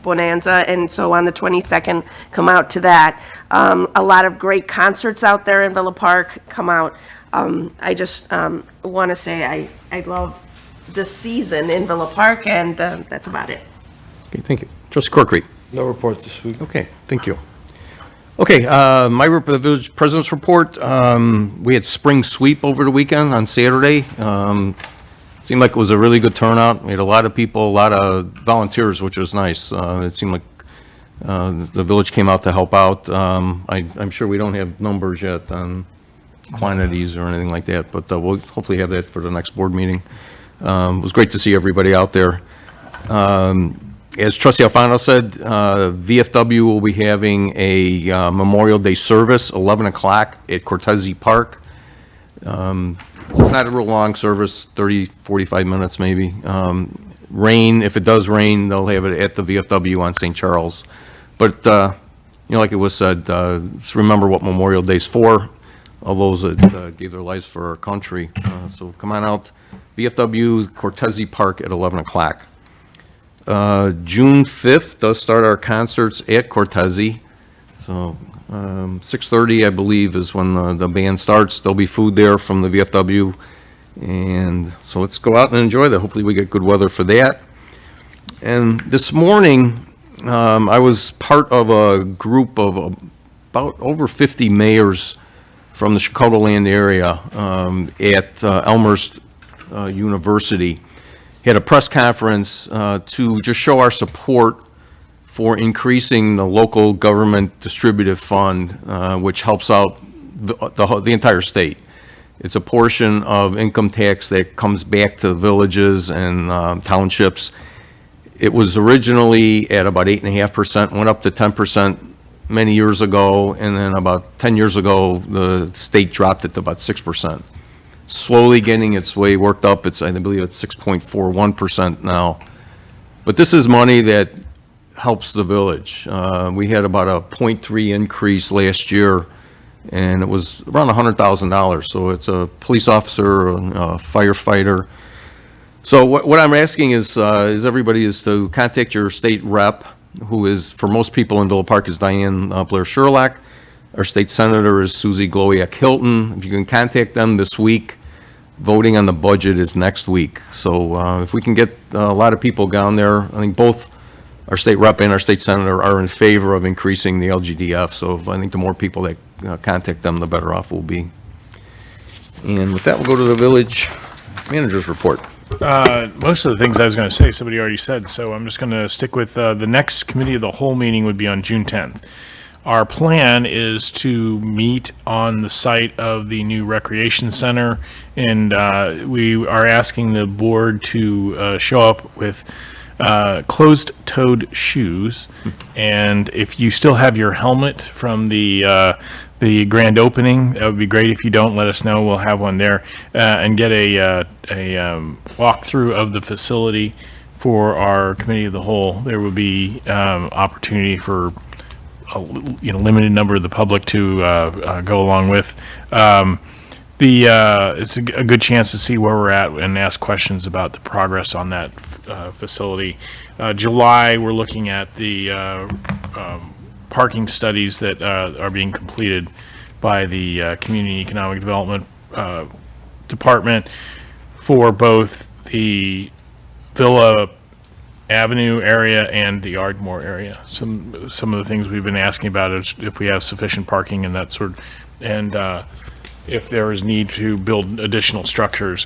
bonanza, and so on the 22nd, come out to that. A lot of great concerts out there in Villa Park. Come out. I just want to say I love this season in Villa Park, and that's about it. Okay, thank you. Trustee Corkery. No report this week. Okay, thank you. Okay, my village president's report. We had spring sweep over the weekend on Saturday. Seemed like it was a really good turnout. We had a lot of people, a lot of volunteers, which was nice. It seemed like the village came out to help out. I'm sure we don't have numbers yet on quantities or anything like that, but we'll hopefully have that for the next board meeting. It was great to see everybody out there. As Trustee Alfano said, VFW will be having a Memorial Day service, 11 o'clock at Cortese Park. It's not a real long service, 30, 45 minutes maybe. Rain, if it does rain, they'll have it at the VFW on St. Charles. But, you know, like it was said, let's remember what Memorial Day's for, all those that gave their lives for our country. So come on out, VFW, Cortese Park at 11 o'clock. June 5th does start our concerts at Cortese. So 6:30, I believe, is when the band starts. There'll be food there from the VFW. And so let's go out and enjoy that. Hopefully we get good weather for that. And this morning, I was part of a group of about over 50 mayors from the Chicagoland area at Elmhurst University. Had a press conference to just show our support for increasing the local government distributive fund, which helps out the entire state. It's a portion of income tax that comes back to villages and townships. It was originally at about 8.5%, went up to 10% many years ago, and then about 10 years ago, the state dropped it to about 6%. Slowly getting its way worked up. I believe it's 6.41% now. But this is money that helps the village. We had about a 0.3 increase last year, and it was around $100,000. So it's a police officer, a firefighter. So what I'm asking is everybody is to contact your state rep, who is, for most people in Villa Park, is Diane Blair Sherlock. Our state senator is Susie Glowiak Hilton. If you can contact them this week, voting on the budget is next week. So if we can get a lot of people down there, I think both our state rep and our state senator are in favor of increasing the LGDF. So I think the more people that contact them, the better off we'll be. And with that, we'll go to the village manager's report. Most of the things I was going to say, somebody already said, so I'm just going to stick with the next committee of the whole meeting would be on June 10th. Our plan is to meet on the site of the new recreation center, and we are asking the board to show up with closed-toed shoes, and if you still have your helmet from the grand opening, that would be great. If you don't, let us know. We'll have one there, and get a walkthrough of the facility for our committee of the whole. There will be opportunity for a limited number of the public to go along with. It's a good chance to see where we're at and ask questions about the progress on that facility. July, we're looking at the parking studies that are being completed by the Community Economic Development Department for both the Villa Avenue area and the Ardmore area. Some of the things we've been asking about is if we have sufficient parking and that sort, and if there is need to build additional structures.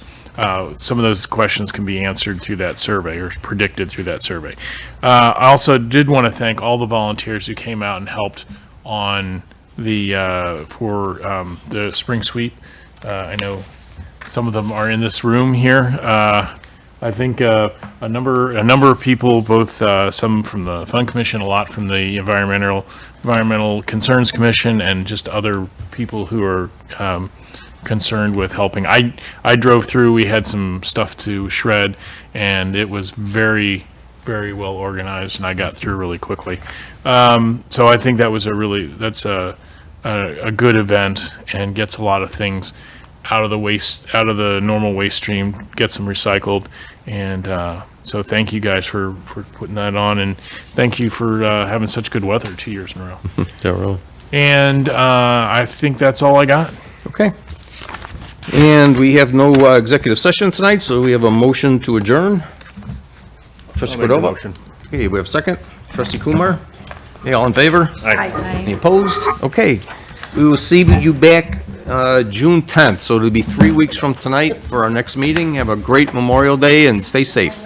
Some of those questions can be answered through that survey or predicted through that survey. I also did want to thank all the volunteers who came out and helped on the the spring sweep. I know some of them are in this room here. I think a number of people, both some from the Fund Commission, a lot from the Environmental Concerns Commission, and just other people who are concerned with helping. I drove through. We had some stuff to shred, and it was very, very well organized, and I got through really quickly. So I think that was that's a good event and gets a lot of things out of the normal waste stream, get some recycled, and so thank you guys for putting that on, and thank you for having such good weather 2 years in a row. And I think that's all I got. Okay. And we have no executive session tonight, so we have a motion to adjourn. Trustee Cordova? Okay, we have a second. Trustee Kumar? Okay, all in favor? Aye. Any opposed? Okay. We will see you back June 10th, so it'll be 3 weeks from tonight for our next meeting. Have a great Memorial Day and stay safe.